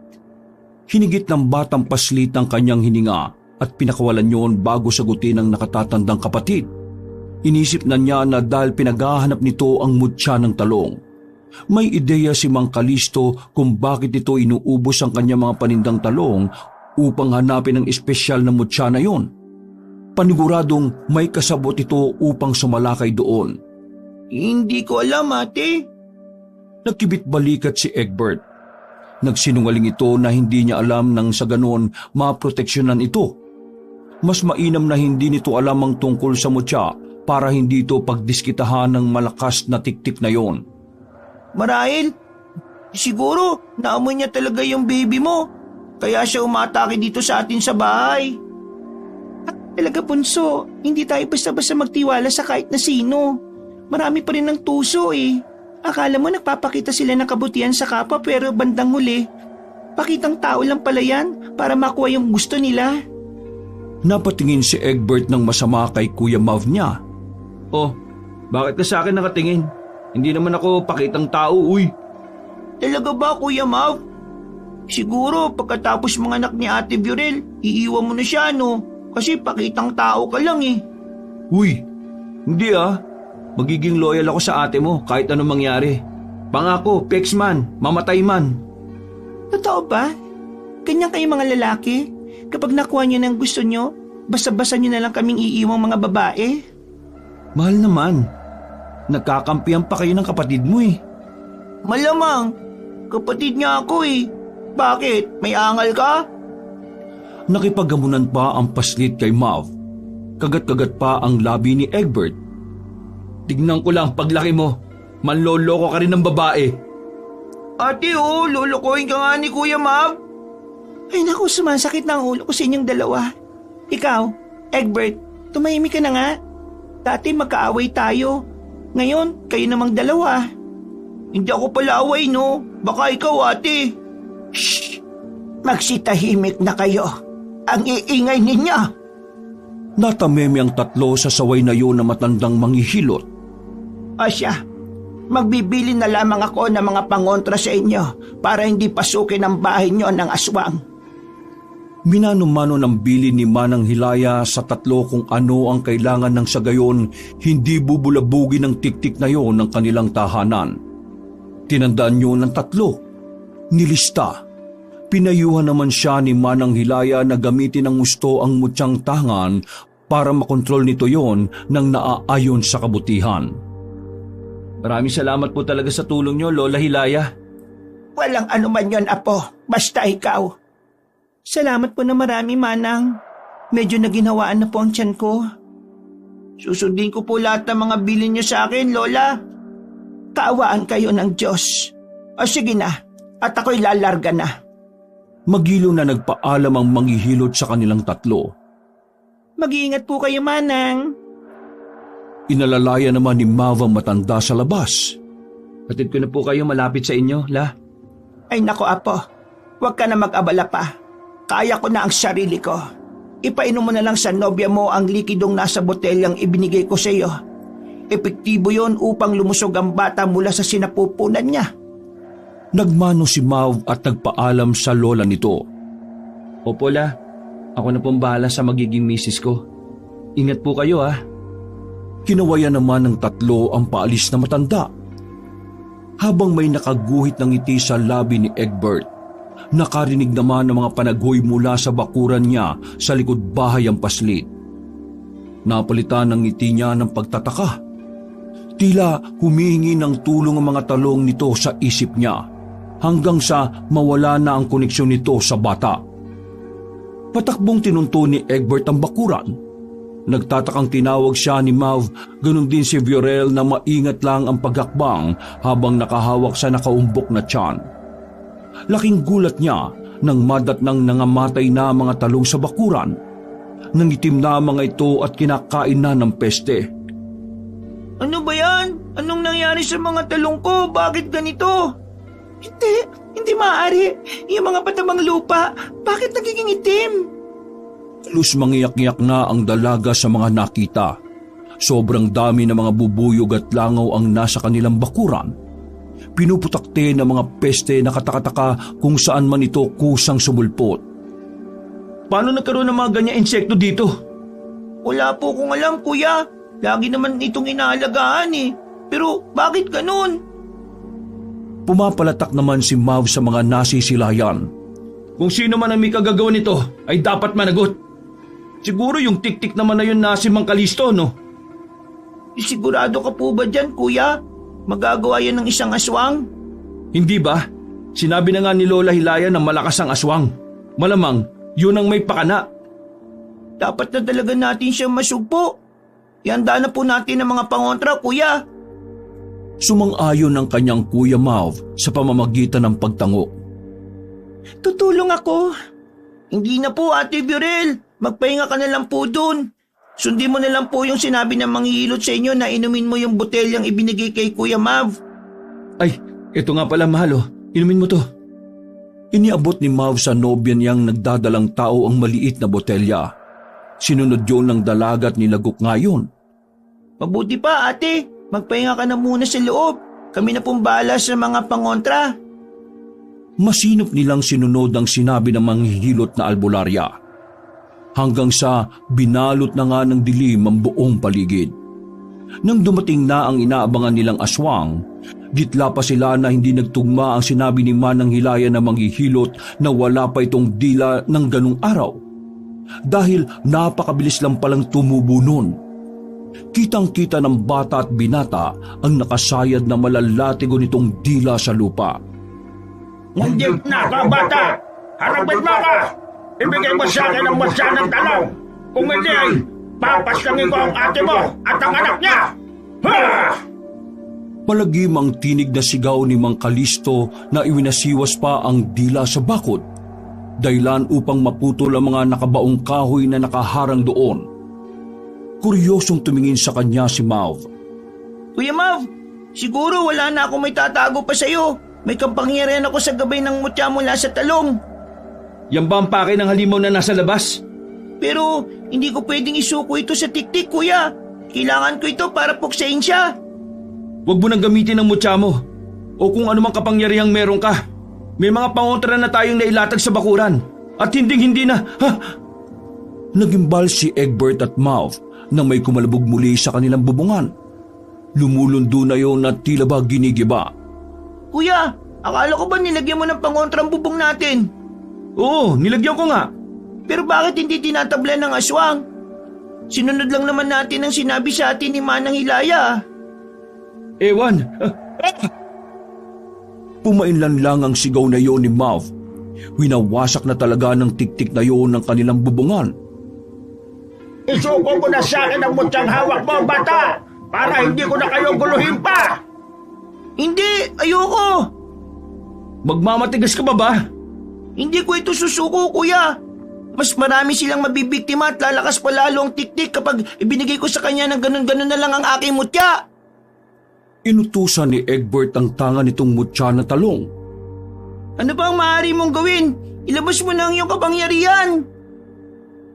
Hinigit ng batang paslit ang kanyang hininga at pinakawalan yun bago sagutin ng nakatatandang kapatid. Inisip na niya na dahil pinaghahanap nito ang mutya ng talong. May ideya si Mang Kalisto kung bakit ito inuubos ang kanyang mga panindang talong upang hanapin ang espesyal na mutya na yon. Paniguradong may kasabot ito upang sumalakay doon. Hindi ko alam, ate. Nagkibit balikat si Egbert. Nagsinungaling ito na hindi niya alam nang sa ganon maproteksyonan ito. Mas mainam na hindi nito alam ang tungkol sa mutya para hindi ito pagdiskitahan ng malakas na tiktik na yon. Marahil, siguro naamoy niya talaga yung baby mo. Kaya siya umatake dito sa atin sa bahay. At talaga, Bunso, hindi tayo basta-basta magtiwala sa kahit na sino. Marami pa rin ng tuso eh. Akala mo nagpapakita sila ng kabutihan sa kapwa pero bandang huli, pakitang tao lang pala yan para makuha yung gusto nila. Napatingin si Egbert ng masama kay Kuya Mav niya. Oh, bakit ka sa akin nakatingin? Hindi naman ako pakitang tao, uy. Talaga ba, Kuya Mav? Siguro pagkatapos mga anak ni Ate Viorel, iiwan mo na siya, no? Kasi pakitang tao ka lang eh. Uy, hindi ah. Magiging loyal ako sa ate mo kahit anong mangyari. Pangako, pex man, mamatay man. Totoo ba? Ganyan kayo mga lalaki? Kapag nakuha nyo ng gusto nyo, basta-basta nyo na lang kaming iiwang mga babae? Mahal naman. Nagkakampihan pa kayo ng kapatid mo eh. Malamang, kapatid niya ako eh. Bakit? May angal ka? Nakipaghamunan pa ang paslit kay Mav. Kagat-kagat pa ang labi ni Egbert. Tignan ko lang paglaki mo. Manloloko ka rin ng babae. Ate lulukoyin ka nga ni Kuya Mav. Ay naku, sumasakit na ang ulo ko sa inyong dalawa. Ikaw, Egbert, tumahimik ka na nga. Dati magkaaway tayo. Ngayon, kayo namang dalawa. Hindi ako pala away, no? Baka ikaw, ate. Shh! Magsitahimik na kayo. Ang iingay ninyo. Natameme ang tatlo sa saway na yun na matandang manghihilot. Asya, magbibili na lamang ako ng mga pangontra sa inyo para hindi pasukin ang bahay nyo ng aswang. Minano-mano ng bili ni Manang Hilaya sa tatlo kung ano ang kailangan ng sa gayon hindi bubulabugin ng tiktik na yon ng kanilang tahanan. Tinandaan nyo ng tatlo. Nilista. Pinayuhan naman siya ni Manang Hilaya na gamitin ng gusto ang mutyang tangan para makontrol nito yon nang naaayon sa kabutihan. Maraming salamat po talaga sa tulong nyo, Lola Hilaya. Walang anuman yon, Apo. Basta ikaw. Salamat po na marami, Manang. Medyo naginhawaan na po ang tiyan ko. Susundin ko po lahat ng mga bilin niyo sa akin, Lola. Kaawaan kayo ng Diyos. Sige na, at ako'y lalarga na. Magilo na nagpaalam ang manghihilot sa kanilang tatlo. Mag-iingat po kayo, Manang. Inalalaya naman ni Mav ang matanda sa labas. Hatid ko na po kayo malapit sa inyo, La. Ay nako, Apo. Huwag ka na mag-abala pa. Kaya ko na ang sarili ko. Ipainom mo na lang sa nobya mo ang likidong nasa botelyang ibinigay ko sa iyo. Epektibo yon upang lumusog ang bata mula sa sinapupunan niya. Nagmano si Mav at nagpaalam sa lola nito. Opo, La. Ako na pong bahala sa magiging misis ko. Ingat po kayo, ha. Kinawayan naman ng tatlo ang paalis na matanda. Habang may nakaguhit ng ngiti sa labi ni Egbert, nakarinig naman ng mga panaghoy mula sa bakuran niya sa likod bahay ang paslit. Napalitan ng ngiti niya ng pagtataka. Tila humihingi ng tulong ang mga talong nito sa isip niya hanggang sa mawala na ang koneksyon nito sa bata. Patakbong tinunto ni Egbert ang bakuran. Nagtatakang tinawag siya ni Mav, ganun din si Viorel na maingat lang ang paghakbang habang nakahawak sa nakaumbok na tiyan. Laking gulat niya nang madatnang nangamatay na mga talong sa bakuran. Nangitim na mga ito at kinakain na ng peste. Ano ba yan? Anong nangyari sa mga talong ko? Bakit ganito? Hindi maaari. Yung mga patabang lupa, bakit nagiging itim? Lus mangiyak-ngiyak na ang dalaga sa mga nakita. Sobrang dami ng mga bubuyog at langaw ang nasa kanilang bakuran. Pinuputakte ng mga peste na katakataka kung saan man ito kusang sumulpot. Paano nagkaroon ng mga ganyang insekto dito? Wala po kong alam, kuya. Lagi naman itong inaalagaan eh. Pero bakit ganun? Pumapalatak naman si Mav sa mga nasisilayan. Kung sino man ang may kagagawa nito ay dapat managot. Siguro yung tik-tik naman na yun na si Mang Kalisto, no? Sigurado ka po ba dyan, kuya? Magagawa yan ng isang aswang? Hindi ba? Sinabi na nga ni Lola Hilaya na malakas ang aswang. Malamang, yun ang may pakana. Dapat na talaga natin siya masugpo. Ihanda na po natin ang mga pangontra, kuya. Sumang-ayon ang kanyang kuya Mav sa pamamagitan ng pagtango. Tutulong ako. Hindi na po, Ate Viorel. Magpahinga ka na lang po dun. Sundin mo na lang po yung sinabi ng manghihilot sa inyo na inumin mo yung botelyang ibinigay kay Kuya Mav. Ay, ito nga pala, mahal, oh. Inumin mo to. Iniabot ni Mav sa nobya niyang nagdadalang tao ang maliit na botelya. Sinunod yun ng dalaga at nilagok ngayon. Mabuti pa, ate. Magpahinga ka na muna sa loob. Kami na pong bahala sa mga pangontra. Masinop nilang sinunod ang sinabi ng manghihilot na albularya. Hanggang sa binalot na nga ng dilim ang buong paligid. Nang dumating na ang inaabangan nilang aswang, gitla pa sila na hindi nagtugma ang sinabi ni Manang Hilaya na manghihilot na wala pa itong dila ng ganung araw. Dahil napakabilis lang palang tumubo nun. Kitang-kita ng bata at binata ang nakasayad na malalatigo nitong dila sa lupa. Hindi na ka, bata! Harapin mo ka! Ibigay mo sa akin ang masa ng talong! Kung hindi ay papaslangin ko ang ate mo at ang anak niya! Ha! Palagim ang tinig na sigaw ni Mang Kalisto na iwinasiwas pa ang dila sa bakod, dahilan upang maputol ang mga nakabaong kahoy na nakaharang doon. Kuryosong tumingin sa kanya si Mav. Kuya Mav, siguro wala na akong may tatago pa sa'yo. May kapangyarihan ako sa gabay ng mutya mula sa talong. Yan ba ang pake ng halimaw na nasa labas? Pero hindi ko pwedeng isuko ito sa tiktik, kuya. Kailangan ko ito para puksain siya. Huwag mo nang gamitin ang mutya mo. O kung anumang kapangyarihang meron ka. May mga pangontra na tayong nailatag sa bakuran. At hindi na. Ha? Nagimbal si Egbert at Mav nang may kumalabog muli sa kanilang bubungan. Lumulundo na yon at tila ba ginigiba. Kuya, akala ko ba nilagyan mo ng pangontrang bubong natin? Oo, nilagyan ko nga. Pero bakit hindi tinatablan ng aswang? Sinunod lang naman natin ang sinabi sa atin ni Manang Hilaya. Ewan. Pumainlan lang ang sigaw na yon ni Mav. Winawasak na talaga ng tiktik na yon ng kanilang bubungan. Isuko mo na sa akin ang mutyang hawak mo, bata! Para hindi ko na kayo guluhin pa! Hindi, ayoko! Magmamatigas ka ba? Hindi ko ito susuko, kuya. Mas marami silang mabibiktima at lalakas pa lalo ang tiktik kapag ibinigay ko sa kanya ng ganun-ganun na lang ang aking mutya. Inutusan ni Egbert ang tanga nitong mutya na talong. Ano ba ang maaari mong gawin? Ilabas mo na ang iyong kapangyarihan.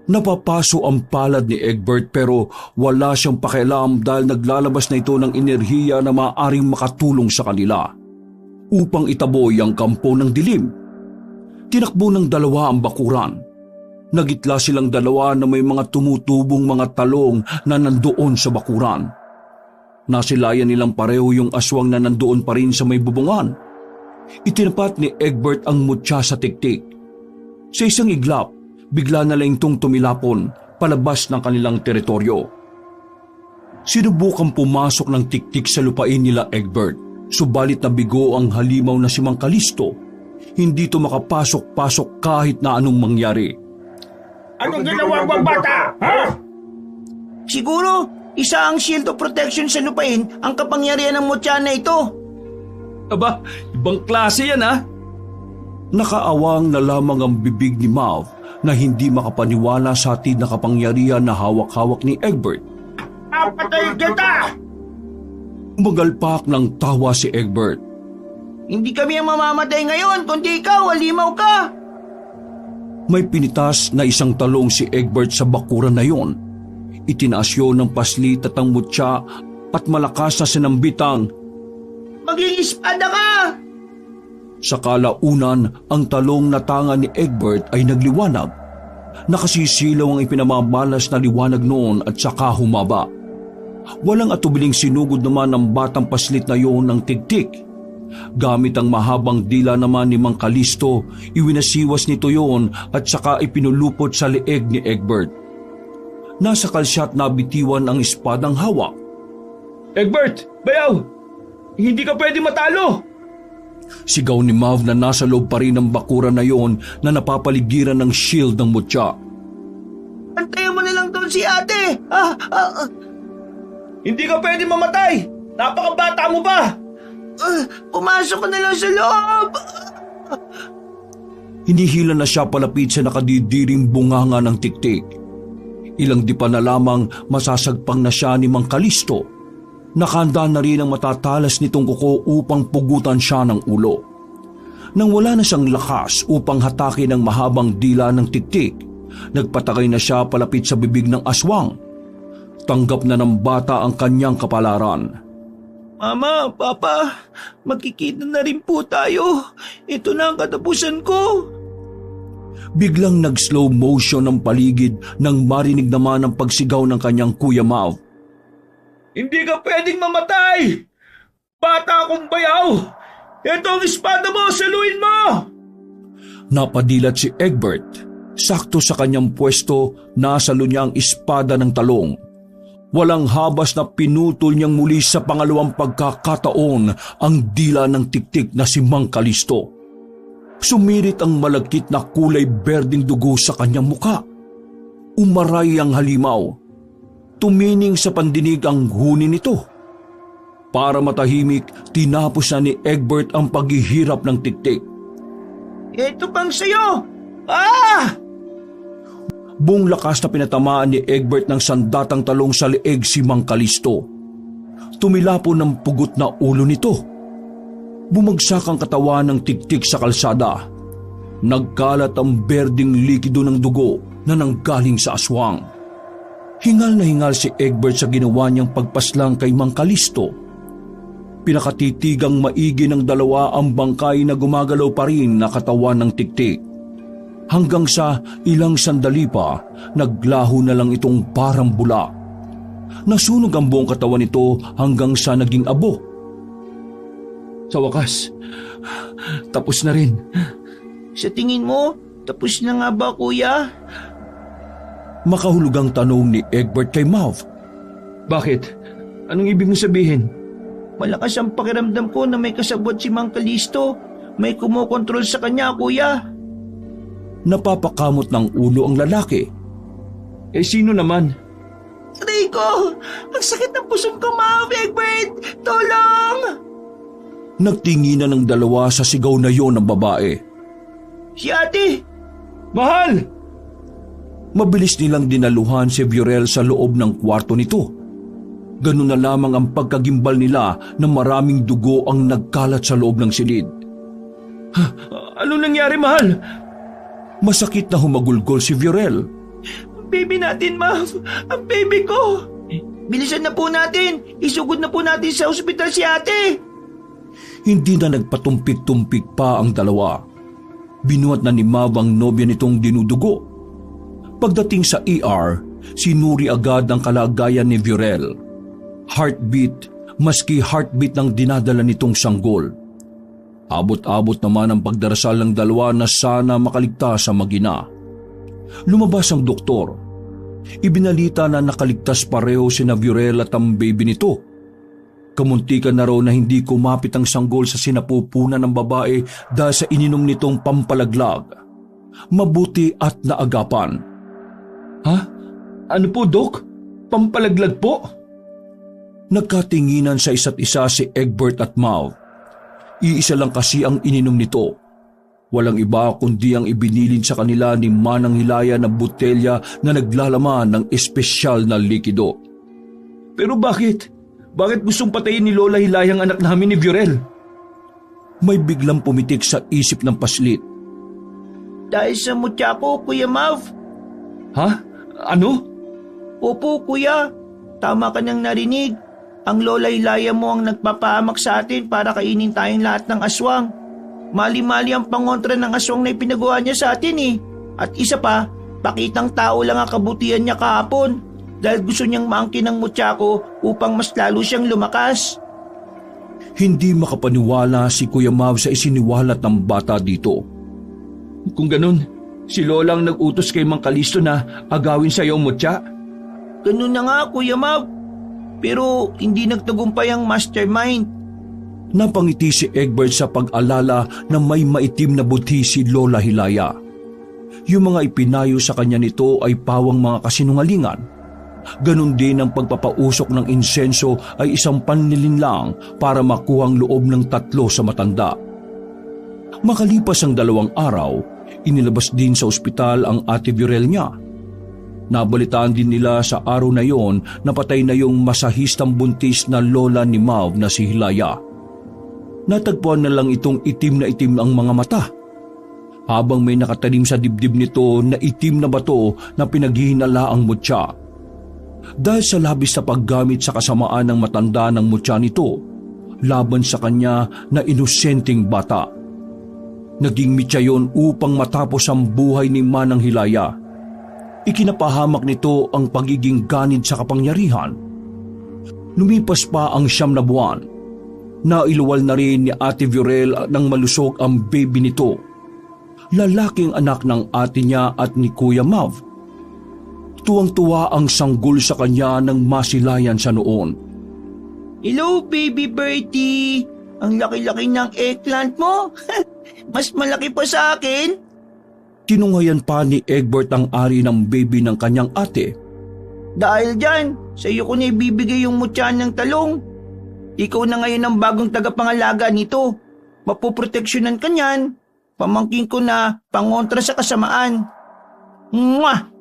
Napapaso ang palad ni Egbert pero wala siyang pakialam dahil naglalabas na ito ng enerhiya na maaaring makatulong sa kanila upang itaboy ang kampo ng dilim. Tinakbo ng dalawa ang bakuran. Nagitla silang dalawa na may mga tumutubong mga talong na nandoon sa bakuran. Nasilayan nilang pareho yung aswang na nandoon pa rin sa may bubungan. Itinapat ni Egbert ang mutya sa tiktik. Sa isang iglap, bigla na lang itong tumilapon palabas ng kanilang teritoryo. Sinubukang pumasok ng tiktik sa lupain nila Egbert, subalit nabigo ang halimaw na si Mang Kalisto. Hindi ito makapasok-pasok kahit na anong mangyari. Anong ginawa mo, bata? Ha? Siguro, isa ang shield of protection sa lupain ang kapangyarihan ng mutya na ito. Aba, ibang klase yan ha. Nakaawang na lamang ang bibig ni Mav na hindi makapaniwala sa hatid na kapangyarihan na hawak-hawak ni Egbert. Papatay kita! Umagalpak ng tawa si Egbert. Hindi kami ang mamamatay ngayon, kundi ikaw, halimaw ka. May pinitas na isang talong si Egbert sa bakuran na yon. Itinaas yun ng paslit at ang mutya at malakas na sinambitang, Maging espada ka! sa kalaunan, ang talong na tanga ni Egbert ay nagliwanag. Nakasisilaw ang ipinamamalas na liwanag noon at saka humaba. Walang atubiling sinugod naman ng batang paslit na yon ng tigtik. Gamit ang mahabang dila naman ni Mang Kalisto, iwinasiwas nito yon at saka ipinulupot sa leeg ni Egbert. Nasa kalsat na bitiwan ang espadang hawak. Egbert, bayaw! Hindi ka pwede matalo! Sigaw ni Mav na nasa loob pa rin ng bakuran na yon na napapaligiran ng shield ng mutya. Antayin mo na lang doon si ate! Hindi ka pwede mamatay! Napakabata mo ba? Pumasok ka na lang sa loob! Hinihila na siya palapit sa nakadidiring bunganga ng tiktik. Ilang dipa na lamang masasagpang na siya ni Mang Kalisto. Nakahanda na rin ang matatalas nitong kuko upang pugutan siya ng ulo. Nang wala na siyang lakas upang hatakin ang mahabang dila ng tiktik, nagpatakay na siya palapit sa bibig ng aswang. Tanggap na ng bata ang kanyang kapalaran. Mama, Papa, magkikita na rin po tayo. Ito na ang katapusan ko. Biglang nag-slow motion ang paligid nang marinig naman ang pagsigaw ng kanyang Kuya Mav. Hindi ka pwedeng mamatay! Bata akong bayaw! Ito ang espada mo! Saluin mo! Napadilat si Egbert. Sakto sa kanyang pwesto, nasalo niya ang espada ng talong. Walang habas na pinutol niyang muli sa pangalawang pagkakataon ang dila ng tiktik na si Mang Kalisto. Sumirit ang malagkit na kulay berdeng dugo sa kanyang muka. Umaray ang halimaw. Tumining sa pandinig ang huni nito. Para matahimik, tinapos na ni Egbert ang paghihirap ng tiktik. Ito pang sayo! Ah! Buong lakas na pinatamaan ni Egbert ng sandatang talong sa leeg si Mang Kalisto. Tumilapon ng pugot na ulo nito. Bumagsak ang katawan ng tiktik sa kalsada. Nagkalat ang berdeng likido ng dugo na nanggaling sa aswang. Hingal na hingal si Egbert sa ginawa niyang pagpaslang kay Mang Kalisto. Pinakatitigang maigi ng dalawa ang bangkay na gumagalaw pa rin na katawan ng tiktik. Hanggang sa ilang sandali pa, naglaho na lang itong parang bula. Nasunog ang buong katawan nito hanggang sa naging abo. Sa wakas, tapos na rin. Sa tingin mo, tapos na nga ba, kuya? Makahulugang tanong ni Egbert kay Mav. Bakit? Anong ibig mong sabihin? Malakas ang pakiramdam ko na may kasabot si Mang Kalisto. May kumokontrol sa kanya, kuya. Napapakamot ng ulo ang lalaki. Eh sino naman? Aray ko! Ang sakit ng pusong ko, Ma'am Egbert! Tulong! Nagtinginan ng dalawa sa sigaw na yon ng babae. Si ate! Mahal! Mabilis nilang dinaluhan si Viorel sa loob ng kwarto nito. Ganun na lamang ang pagkagimbal nila na maraming dugo ang nagkalat sa loob ng silid. Ano nangyari, mahal? Masakit na humagulgol si Viorel. Baby natin, Mav! Ang baby ko! Bilisan na po natin! Isugod na po natin sa ospital si ate! Hindi na nagpatumpik-tumpik pa ang dalawa. Binuhat na ni Mav ang nobya nitong dinudugo. Pagdating sa ER, sinuri agad ang kalagayan ni Viorel. Heartbeat, maski heartbeat ng dinadala nitong sanggol. Abot-abot naman ang pagdarasal ng dalawa na sana makaligtas sa magina. Lumabas ang doktor. Ibinalita na nakaligtas pareho sina Viorel at ang baby nito. Kamuntikan na raw na hindi kumapit ang sanggol sa sinapupunan ng babae dahil sa ininom nitong pampalaglag. Mabuti at naagapan. Ha? Ano po, Dok? Pampalaglag po? Nagkatinginan sa isa't isa si Egbert at Mav. Iisa lang kasi ang ininom nito. Walang iba kundi ang ibinilin sa kanila ni Manang Hilaya na botelya na naglalaman ng espesyal na likido. Pero bakit? Bakit gustong patayin ni Lola Hilaya ang anak namin ni Viorel? May biglang pumitik sa isip ng paslit. Dahil sa mutya ko, Kuya Mav. Ha? Ano? Opo, Kuya. Tama ka nang narinig. Ang Lola Hilaya mo ang nagpapahamak sa atin para kainin tayong lahat ng aswang. Mali-mali ang pangontra ng aswang na ipinagawa niya sa atin eh. At isa pa, pakitang tao lang ang kabutihan niya kahapon dahil gusto niyang maangkin ng mutya ko upang mas lalo siyang lumakas. Hindi makapaniwala si Kuya Mav sa isiniwalat ng bata dito. Kung ganun, si Lola ang nag-utos kay Mang Kalisto na agawin sa iyo, mutya. Ganun na nga, Kuya Mav. Pero hindi nagtagumpay ang mastermind. Napangiti si Egbert sa pag-alala na may maitim na buti si Lola Hilaya. Yung mga ipinayo sa kanya nito ay pawang mga kasinungalingan. Ganon din ang pagpapausok ng insenso ay isang panlilinlang para makuhang loob ng 3 sa matanda. Makalipas ang 2 araw, inilabas din sa ospital ang ate Viorel niya. Nabalitaan din nila sa araw na yon na patay na yung masahistang buntis na lola ni Mav na si Hilaya. Natagpuan na lang itong itim na itim ang mga mata. Habang may nakatanim sa dibdib nito na itim na bato na pinaghihinala ang mutya. Dahil sa labis na paggamit sa kasamaan ng matanda ng mutya nito, laban sa kanya na inosenteng bata. Naging mitya yon upang matapos ang buhay ni Manang Hilaya. Ikinapahamak nito ang pagiging ganid sa kapangyarihan. Lumipas pa ang 9 na buwan. Nailuwal na rin ni Ate Viorel nang malusog ang baby nito. Lalaking anak ng ate niya at ni Kuya Mav. Tuwang-tuwa ang sanggol sa kanya nang masilayan sa noon. Hello, baby Bertie. Ang laki-laki ng eggplant mo. Mas malaki pa sa akin. Tinunghayan pa ni Egbert ang ari ng baby ng kanyang ate. Dahil dyan, sa iyo ko na ibibigay yung mutya ng talong. Ikaw na ngayon ang bagong tagapangalaga nito. Mapoproteksyonan ka niyan. Pamangkin ko na pangontra sa kasamaan. Mwah!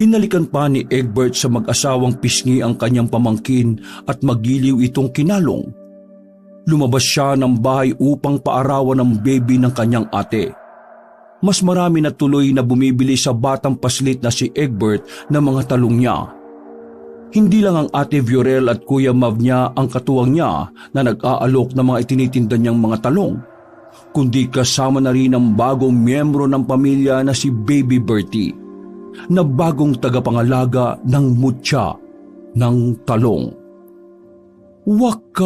Hinalikan pa ni Egbert sa mag-asawang pisngi ang kanyang pamangkin at magiliw itong kinalong. Lumabas siya ng bahay upang paarawan ang baby ng kanyang ate. Mas marami na tuloy na bumibili sa batang paslit na si Egbert ng mga talong niya. Hindi lang ang ate Viorel at Kuya Mav niya ang katuwang niya na nag-aalok ng mga itinitinda niyang mga talong, kundi kasama na rin ang bagong miyembro ng pamilya na si Baby Bertie, na bagong tagapangalaga ng mutya ng talong. Wakas!